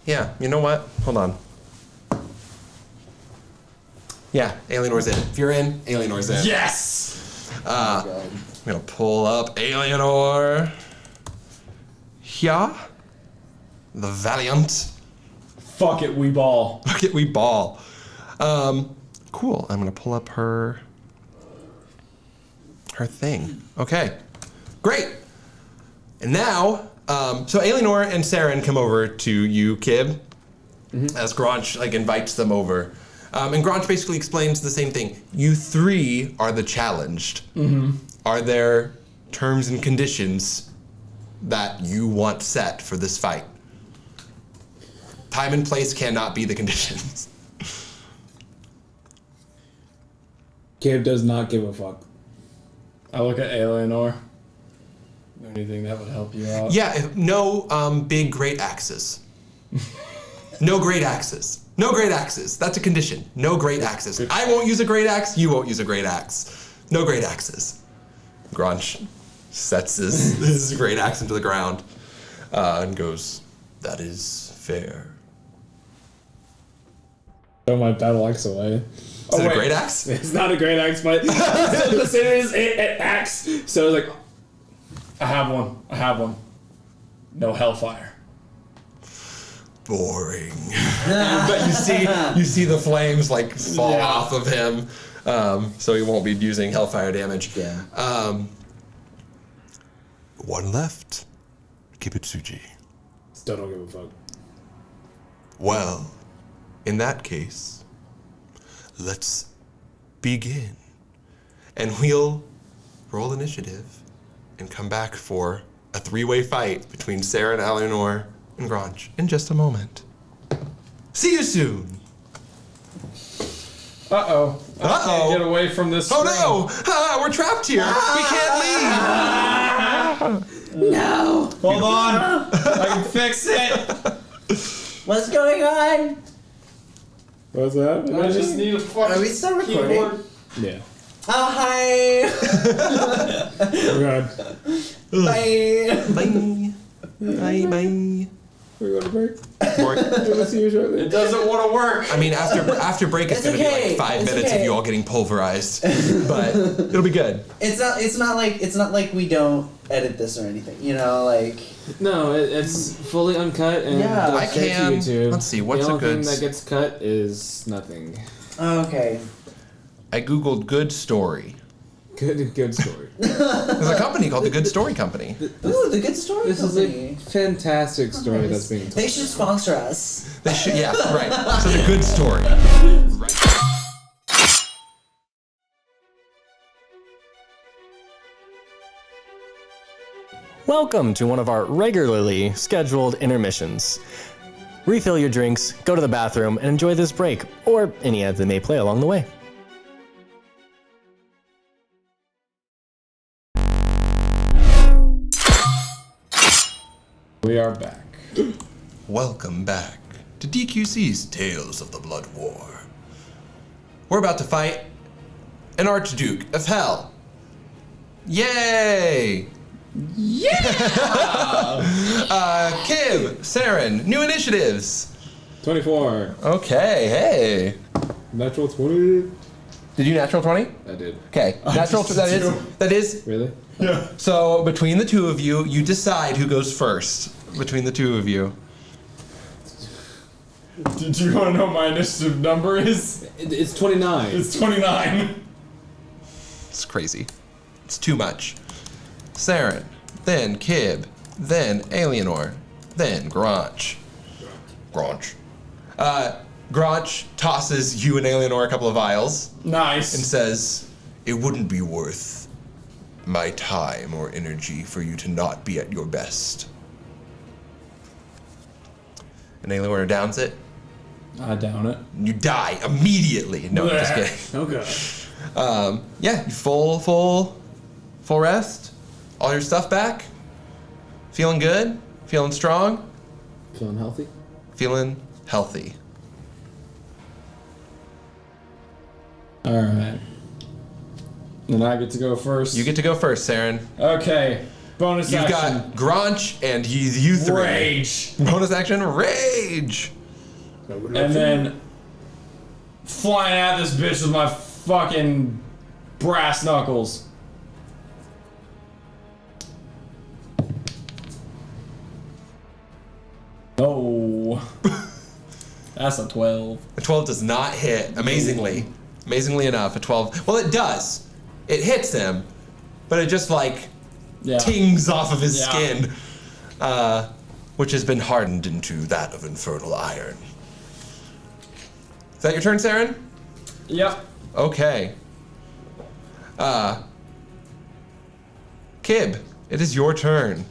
Yeah, you know what? Hold on. Yeah, Eleanor's in. If you're in, Eleanor's in. Yes! I'm gonna pull up Eleanor. Yeah. The Valiant. Fuck it, we ball. Fuck it, we ball. Cool. I'm gonna pull up her thing. Okay. Great. And now, so Eleanor and Seren come over to you, Kib, as Gronch invites them over. And Gronch basically explains the same thing. You three are the challenged. Mm-hmm. Are there terms and conditions that you want set for this fight? Time and place cannot be the conditions. Kib does not give a fuck. I look at Eleanor. Anything that would help you out? Yeah, no big great axes. No great axes. No great axes. That's a condition. No great axes. I won't use a great axe. You won't use a great axe. No great axes. Gronch sets his great axe into the ground and goes, "That is fair." Throw my battle axe away. Is it a great axe? It's not a great axe, but it's still considered as an axe. So I was like, I have one. No hellfire. Boring. But you see the flames fall off of him, so he won't be using hellfire damage. Yeah. One left. Kibitsuji. still don't give a fuck. Well, in that case, let's begin. And we'll roll initiative and come back for a 3-way fight between Seren, Alienor, and Granch in just a moment. See you soon! Uh-oh. I Uh-oh. can't get away from this Oh screen. no! We're trapped here! We can't leave! No. Hold on. I can fix it. What's going on? What's that? I just need a fucking Are we still recording? keyboard. Yeah. Oh, hi. Oh god. Bye. Bye. Bye bye. We're going to break. Or- We'll see you shortly. It doesn't want to work. I mean, after break, it's It's gonna be okay. like 5 It's minutes of okay. you all getting pulverized, but it'll be good. It's not like we don't edit this or anything. You know, like. No, it's fully uncut and Yeah. goes I straight can- to YouTube. let's see, what's the a only good thing that gets cut is nothing. Okay. I googled good story. Good story. There's a company called the Good Story Company. Ooh, the good story This is company. a fantastic story that's being told. They should sponsor us. They should, yeah, right. So the Good Story. Right. Welcome to one of our regularly scheduled intermissions. Refill your drinks, go to the bathroom, and enjoy this break, or any ads that may play along the way. We are back. Welcome back to DQC's Tales of the Blood War. We're about to fight an Archduke of Hell. Yay! Yeah! Kib, Seren, new initiatives. 24. Okay, hey. Natural 20. Did you natural 20? I did. Okay, natural. just That two. is. Really? Yeah. So between the two of you, you decide who goes first. Between the two of you. Did you want to know what my initiative number is? It's 29. It's 29. It's crazy. It's too much. Seren, then Kib, then Alienor, then Granch. Granch. Granch tosses you and Alienor a couple of vials and Nice. says, "It wouldn't be worth my time or energy for you to not be at your best." And Alienor downs it. I down it. You die immediately. No, I'm just kidding. Okay. Yeah, you full rest. All your stuff back. Feeling good. Feeling strong. Feeling healthy? Feeling healthy. All right. And I get to go first. You get to go first, Seren. Okay. Bonus You've action. got Granch and you three. Rage. Bonus action, Rage. And then flying at this bitch with my fucking brass knuckles. Oh. That's a 12. A 12 does not hit, amazingly. Amazingly enough, a 12. Well, it does. It hits him, but it just like Yeah. tings off of his Yeah. skin, which has been hardened into that of infernal iron. Is that your turn, Seren? Yep. Okay. Kib, it is your turn.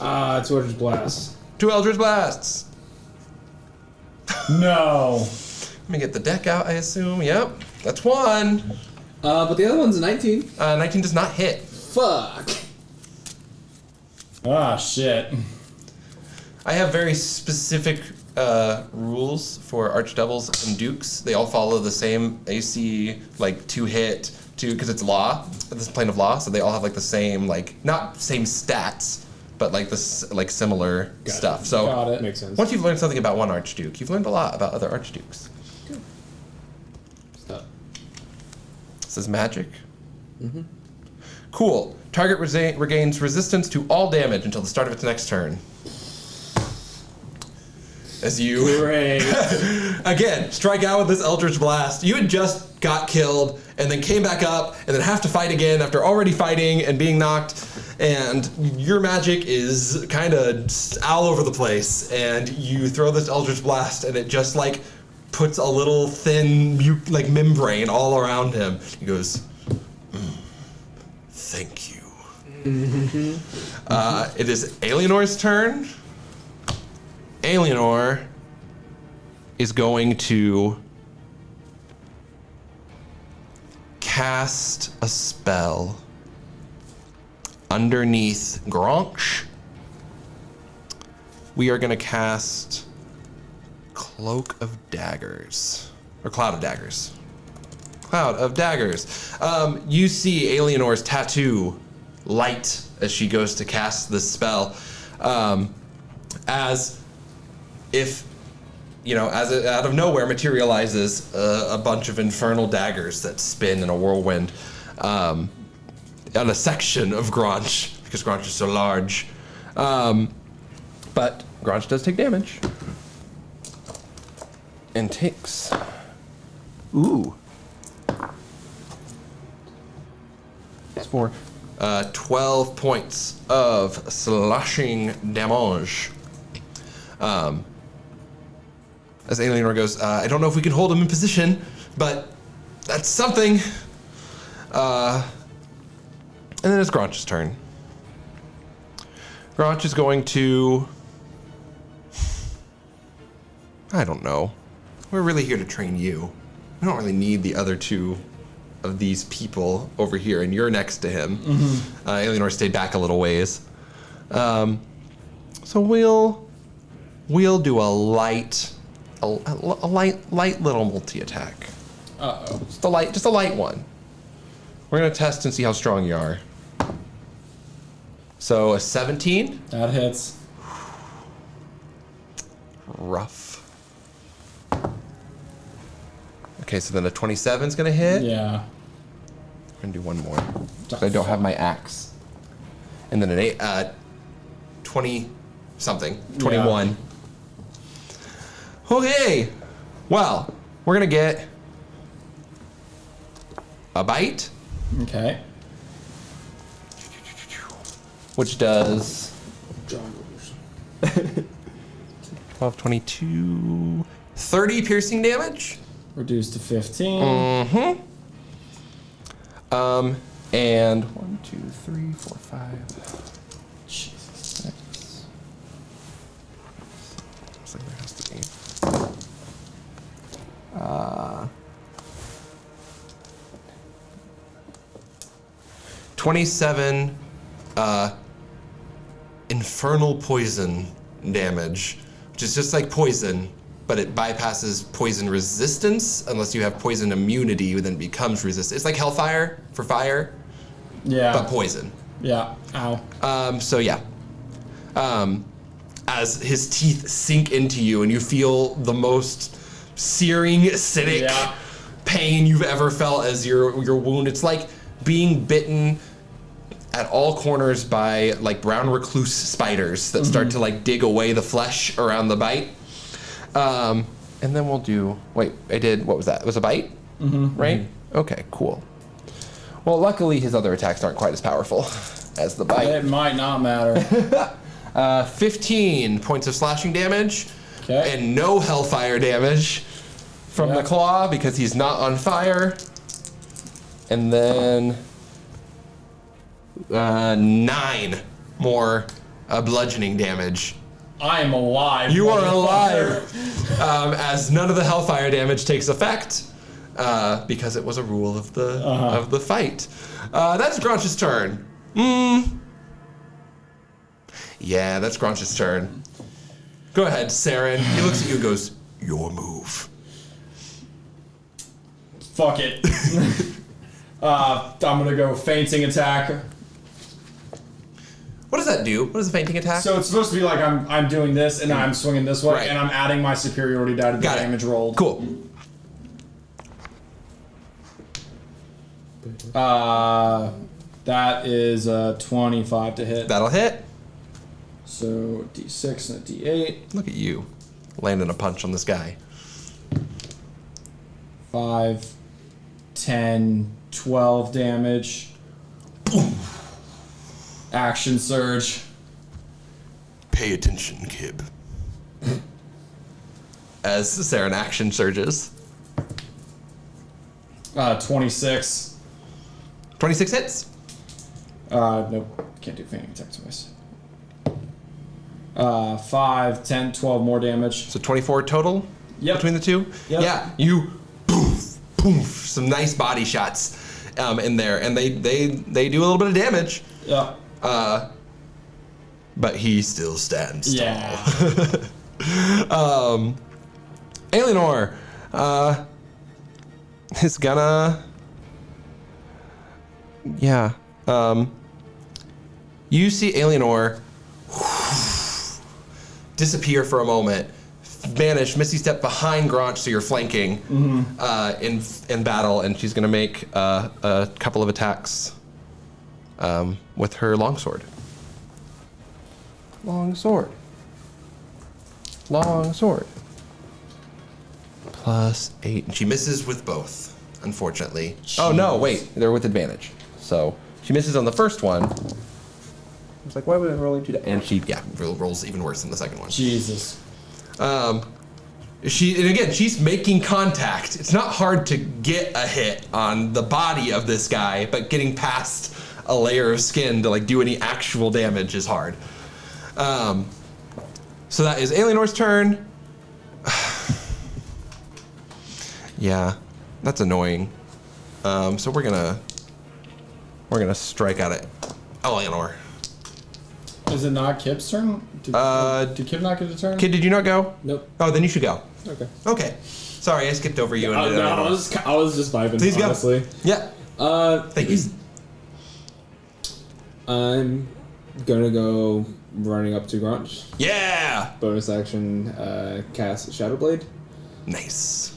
It's Order's Blast. 2 Eldritch Blasts. No. Let me get the deck out, I assume. Yep, that's 1. But the other one's a 19. 19 does not hit. Fuck. Ah, shit. I have very specific rules for Archdevils and Dukes. They all follow the same AC, like 2 hit, because it's law, this plane of law, so they all have like the same, like, not same stats, but like this, like similar stuff. So Got it. Makes sense. once you've learned something about one Archduke, you've learned a lot about other Archdukes. Stop. This is magic. Mm-hmm. Cool. Target regains resistance to all damage until the start of its next turn. As you Great. again strike out with this Eldritch Blast. You had just got killed and then came back up and then have to fight again after already fighting and being knocked. And your magic is kind of all over the place. And you throw this Eldritch Blast and it just like puts a little thin like membrane all around him. He goes, "Thank you." It is Alianor's turn. Alienor is going to cast a spell underneath Gronch. We are going to cast Cloak of Daggers. Or Cloud of Daggers. Cloud of Daggers. You see Alienor's tattoo light as she goes to cast this spell. As if, as it out of nowhere materializes a bunch of infernal daggers that spin in a whirlwind on a section of Gronch, because Gronch is so large. But Gronch does take damage. And takes... Ooh. It's for 12 points of slashing damage. As Alienor goes, I don't know if we can hold him in position, but that's something. And then it's Gronch's turn. Gronch is going to... I don't know. We're really here to train you. We don't really need the other two of these people over here, and you're next to him. Alienor stayed back a little ways. So we'll do a light little multi-attack. Uh-oh. Just a light one. We're gonna test and see how strong you are. So a 17. That hits. Rough. Okay, so then a 27 is gonna hit. Yeah. I'm gonna do one more. I don't have my axe. And then an 20 something. 21. Yeah. Okay. Well, we're gonna get a bite. Okay. Which does 12, 22, 30 piercing damage. Reduced to 15. And 1, 2, 3, 4, 5. Jesus. 6. Looks like there has to be. 27 infernal poison damage, which is just like poison, but it bypasses poison resistance unless you have poison immunity, then it becomes resistant. It's like Hellfire for fire, but poison. Yeah. Ow. So yeah. As his teeth sink into you and you feel the most searing, acidic pain you've ever felt as your wound. It's like being bitten at all corners by like brown recluse spiders that start to like dig away the flesh around the bite. And then we'll do, what was that? It was a bite? Right? Okay, cool. Well, luckily his other attacks aren't quite as powerful as the bite. It might not matter. 15 points of slashing damage. Okay. And no hellfire damage from the claw because he's not on fire. And then 9 more bludgeoning damage. I am alive. You are alive, as none of the hellfire damage takes effect, because it was a rule of the fight. That's Gronch's turn. Yeah, that's Gronch's turn. Go ahead, Seren. He looks at you and goes, "Your move." Fuck it. I'm gonna go fainting attack. What does that do? What is a fainting attack? So it's supposed to be like I'm doing this and I'm swinging this way and I'm adding my superiority die to the damage rolled. Cool. That is a 25 to hit. That'll hit. So D6 and a D8. Look at you, landing a punch on this guy. 5, 10, 12 damage. Action surge. Pay attention, Kib. As Seren action surges. 26. 26 hits. Nope. Can't do feigning attack twice. 5, 10, 12 more damage. So 24 total between the two? Yep. Yeah, you poof, poof, some nice body shots in there, and they do a little bit of damage. Yeah. But he still stands tall. Yeah. Alienor is gonna... Yeah. You see Alienor disappear for a moment, vanish, misty step behind Gronch, so you're flanking in battle, and she's gonna make a couple of attacks with her longsword. Longsword. +8. And she misses with both, unfortunately. Oh no, wait, they're with advantage. So she misses on the first one. I was like, why would I rolling 2 And she, rolls even worse than the second one. Jesus. She's making contact. It's not hard to get a hit on the body of this guy, but getting past a layer of skin to like do any actual damage is hard. So that is Alienor's turn. Yeah, that's annoying. So we're gonna strike at it. Alienor. Is it not Kib's turn? Did Kib not get a turn? Kid, did you not go? Nope. Oh, then you should go. Okay. Okay. Sorry, I skipped over you. And did No, Alienor. I was just vibing, Please go. honestly. Yeah. Thank you. I'm gonna go running up to Grunch. Yeah. Bonus action, cast Shadow Blade. Nice.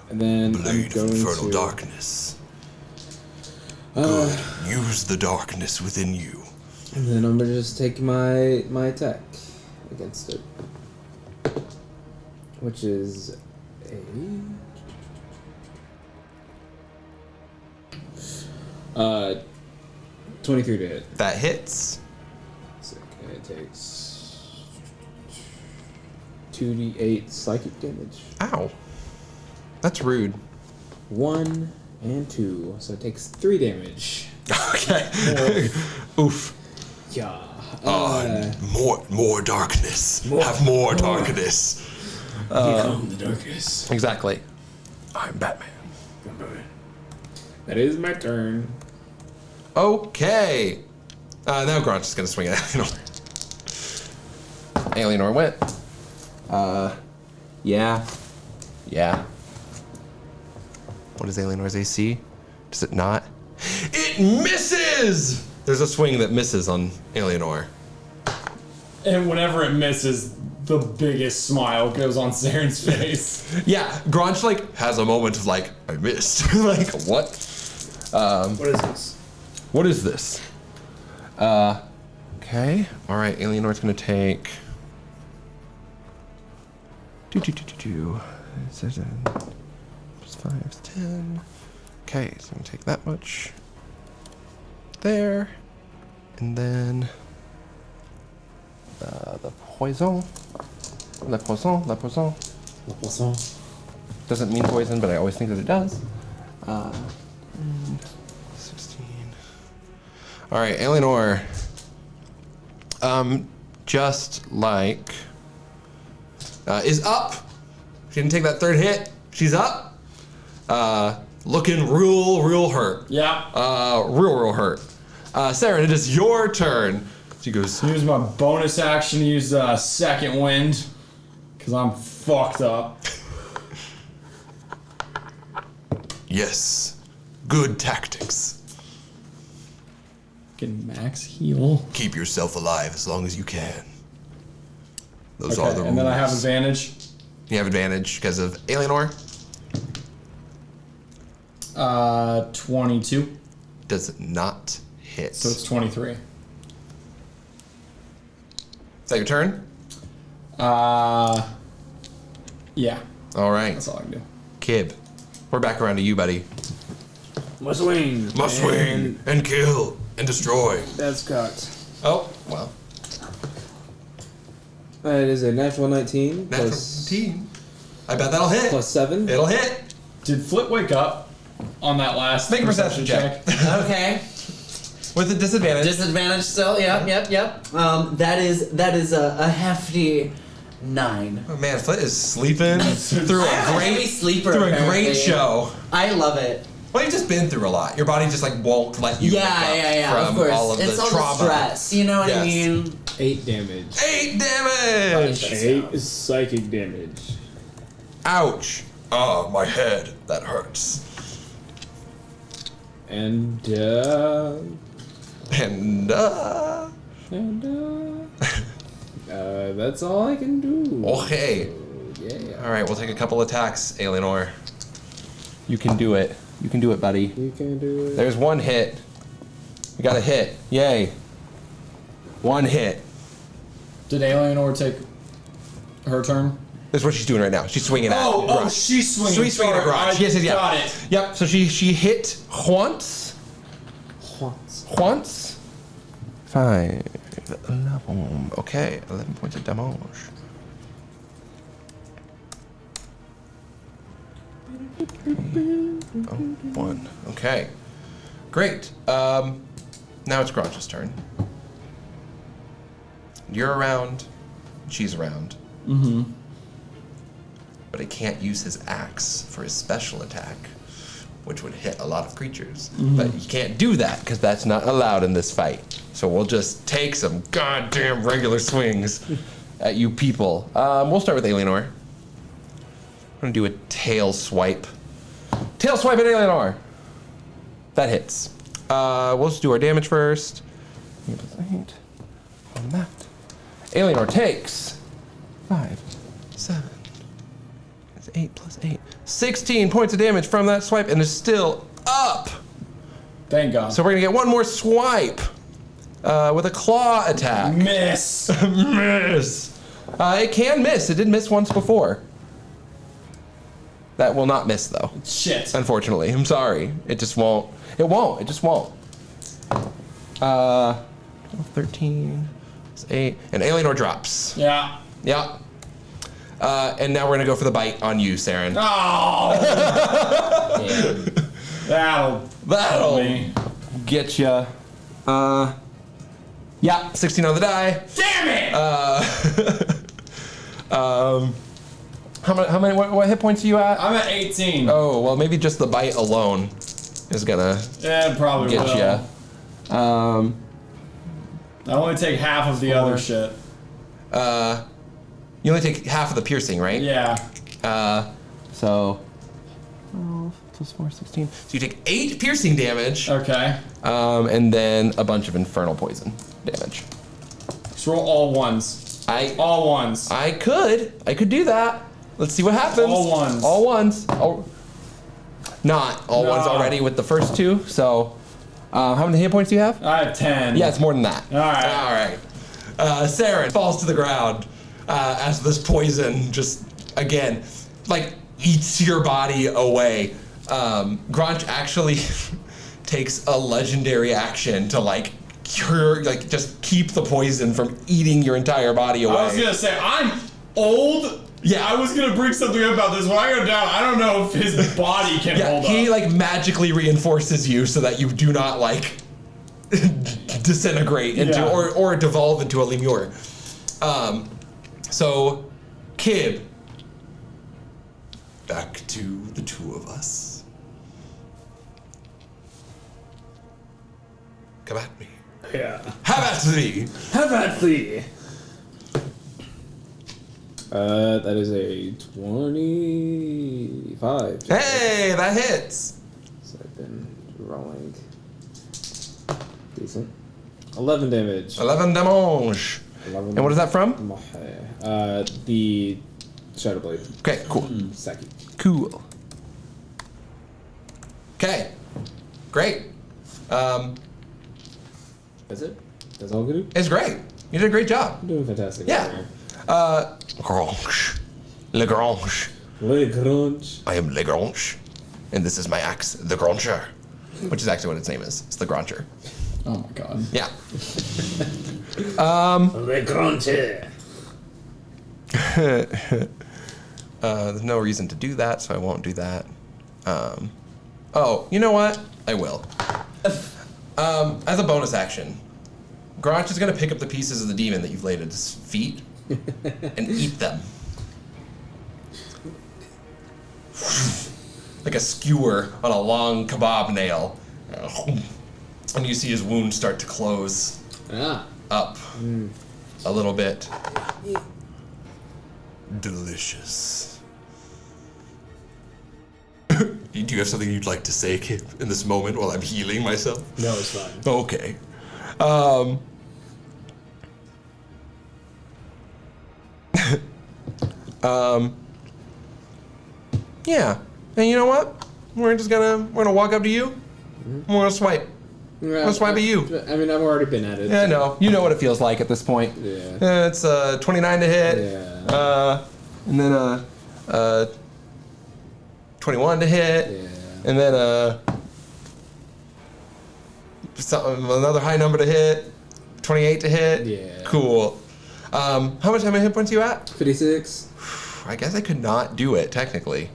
And then I'm going to... darkness. Good. Use the darkness within you. And then I'm gonna just take my attack against it, which is a 23 to hit. That hits. So, okay, it takes 2d8 psychic damage. Ow. That's rude. 1 and 2, so it takes 3 damage. Okay. Oof. Yeah. More darkness. Have more darkness. Become the darkness. Exactly. I'm Batman. That is my turn. Okay. Now Grunch is gonna swing at Alienor. Alienor went. Yeah. What is Alienor's AC? Does it not? It misses! There's a swing that misses on Alienor. And whenever it misses, the biggest smile goes on Seren's face. Yeah, Grunch like has a moment of like, I missed. Like, what? What is this? What is this? Okay. Alright, Alienor's gonna take... +5 is 10. Okay, so I'm gonna take that much. There. And then... the poison. La poison. Doesn't mean poison, but I always think that it does. 16. Alright, Alienor. Just like... is up. She didn't take that third hit. She's up. Looking real hurt. Yeah. Real hurt. Seren, it is your turn. She goes... Use my bonus action to use second wind. Because I'm fucked up. Yes. Good tactics. Getting max heal. Keep yourself alive as long as you can. Those are the rules. And then I have advantage. You have advantage because of Alienor. 22. Does not hit. So it's 23. Is that your turn? Yeah. All right. That's all I can do. Kib, we're back around to you, buddy. Must swing. Must swing and kill and destroy. That's Scott. Oh, well. It is a natural 19 Natural plus 19. I bet that'll hit. plus 7. It'll hit. Did Flit wake up on that last Make a perception check. Okay. What's With a disadvantage. Disadvantage still. Yep. That is a hefty 9. Oh man, Flit is sleeping through I'm a heavy sleeper, apparently. great show. I love it. Well, you've just been through a lot. Your body just like won't let you wake up Of from course. all of it's the all trauma. the stress. You know what I Yes. mean? 8 damage. 8 damage! 8 psychic damage. Ouch! Oh, my head. That hurts. And And that's all I can do. okay. Yeah. All right, we'll take a couple attacks, Alienor. You can do it. You can do it, buddy. You can do it. There's one hit. You got a hit. Yay. One hit. Did Alienor take her turn? That's what she's doing right now. She's swinging at Grudge. she's swinging. She's swinging at Grudge. Yes. Got it. Yep, so she hit once. Once. 5, 11. Okay, 11 points of damage. Oh, 1. Okay. Great. Now it's Grudge's turn. You're around. She's around. Mm-hmm. But he can't use his axe for his special attack, which would hit a lot of creatures. But you can't do that because that's not allowed in this fight. So we'll just take some goddamn regular swings at you people. We'll start with Alienor. I'm gonna do a tail swipe. Tail swipe at Alienor. That hits. We'll just do our damage first. 8 on that. Alienor takes 5, 7. 8 plus 8. 16 points of damage from that swipe and is still up. Thank God. So we're gonna get one more swipe with a claw attack. Miss. Miss. It can miss. It did miss once before. That will not miss though. Shit. Unfortunately, I'm sorry. It just won't. It won't. It just won't. 13, 8, and Alienor drops. Yeah. Yeah. And now we're gonna go for the bite on you, Seren. Oh. That'll That'll get ya. Yeah, 16 on the die. Damn it! How many? What hit points are you at? I'm at 18. Oh, well, maybe just the bite alone is gonna Yeah, probably get will. ya. I only take half of the other shit. You only take half of the piercing, right? Yeah. So 12 plus 4, 16. So you take 8 piercing damage. Okay. And then a bunch of infernal poison damage. Just roll all ones. All ones. I could do that. Let's see what happens. All ones. All ones. Not all No. ones already with the first 2. So, how many hit points do you have? I have 10. Yeah, it's more than that. All right. All right. Seren falls to the ground as this poison just again, like eats your body away. Grunch actually takes a legendary action to like cure, like just keep the poison from eating your entire body away. I was gonna say I'm old. Yeah. I was gonna bring something up about this. When I go down, I don't know if his body can Yeah, hold he up. like magically reinforces you so that you do not like disintegrate into Yeah. or devolve into a lemur. So, Kib, back to the 2 of us. Come at me. Yeah. Have at thee. Have at thee. That is a 25. Hey, that hits. So I've been rolling. Decent. 11 damage. 11 damage. 11 And what is that from? The Shadow Blade. Okay, cool. Saki. Cool. Okay, great. That's it? That's all good? It's great. You did a great job. I'm doing fantastic. Yeah. Grange. Legrange. Legrange. I am Legrange. And this is my axe, the Grancher. Which is actually what its name is. It's the Grancher. Oh my God. Yeah. Le Grande. There's no reason to do that, so I won't do that. Oh, you know what? I will. As a bonus action, Grotch is going to pick up the pieces of the demon that you've laid at his feet and eat them. Like a skewer on a long kebab nail. And you see his wound start to close up a little bit. Delicious. Do you have something you'd like to say, Kip, in this moment while I'm healing myself? No, it's fine. Okay. Yeah. And you know what? We're gonna walk up to you. We're gonna swipe. We'll swipe at you. I mean, I've already been at it. Yeah, no. You know what it feels like at this point. Yeah. It's 29 to hit. Yeah. And then 21 to hit. Yeah. And then another high number to hit. 28 to hit. Yeah. Cool. How much hit points are you at? 56. I guess I could not do it technically.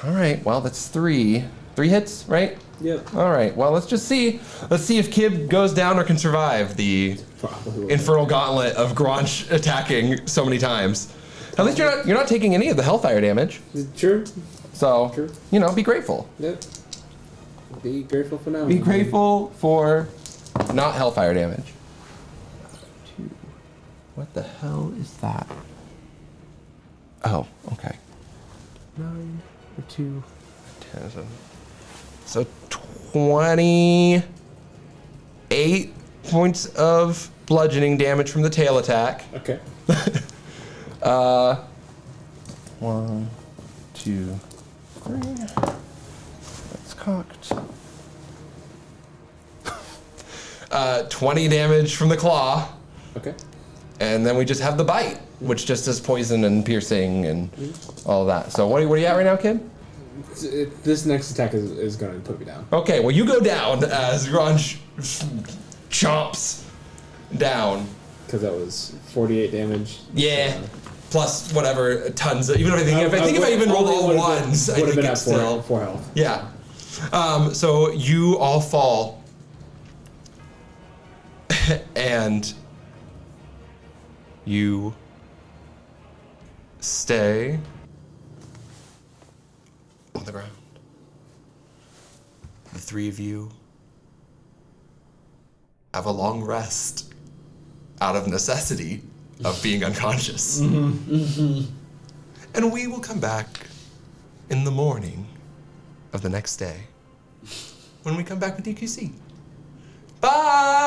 All right. Well, that's 3 hits, right? Yep. All right. Well, let's just see. Let's see if Kib goes down or can survive the Probably. infernal gauntlet of Gronch attacking so many times. At least you're not taking any of the hellfire damage. True. So True. be grateful. Yep. Be grateful for now. Be grateful for not hellfire damage. What the hell is that? Oh, okay. 9 or 2, 10. So 28 points of bludgeoning damage from the tail attack. Okay. 1, 2, 3. That's cocked. 20 damage from the claw. Okay. And then we just have the bite, which just does poison and piercing and all of that. So what are you at right now, kid? This next attack is going to put me down. Okay, well you go down as Grunge chomps down. Because that was 48 damage. Yeah. Plus whatever tons of, even if I even rolled all ones, I would have think been it's at still 4 health. Yeah. So you all fall. And you stay on the ground. The three of you have a long rest out of necessity of being unconscious. And we will come back in the morning of the next day when we come back with DQC. Bye!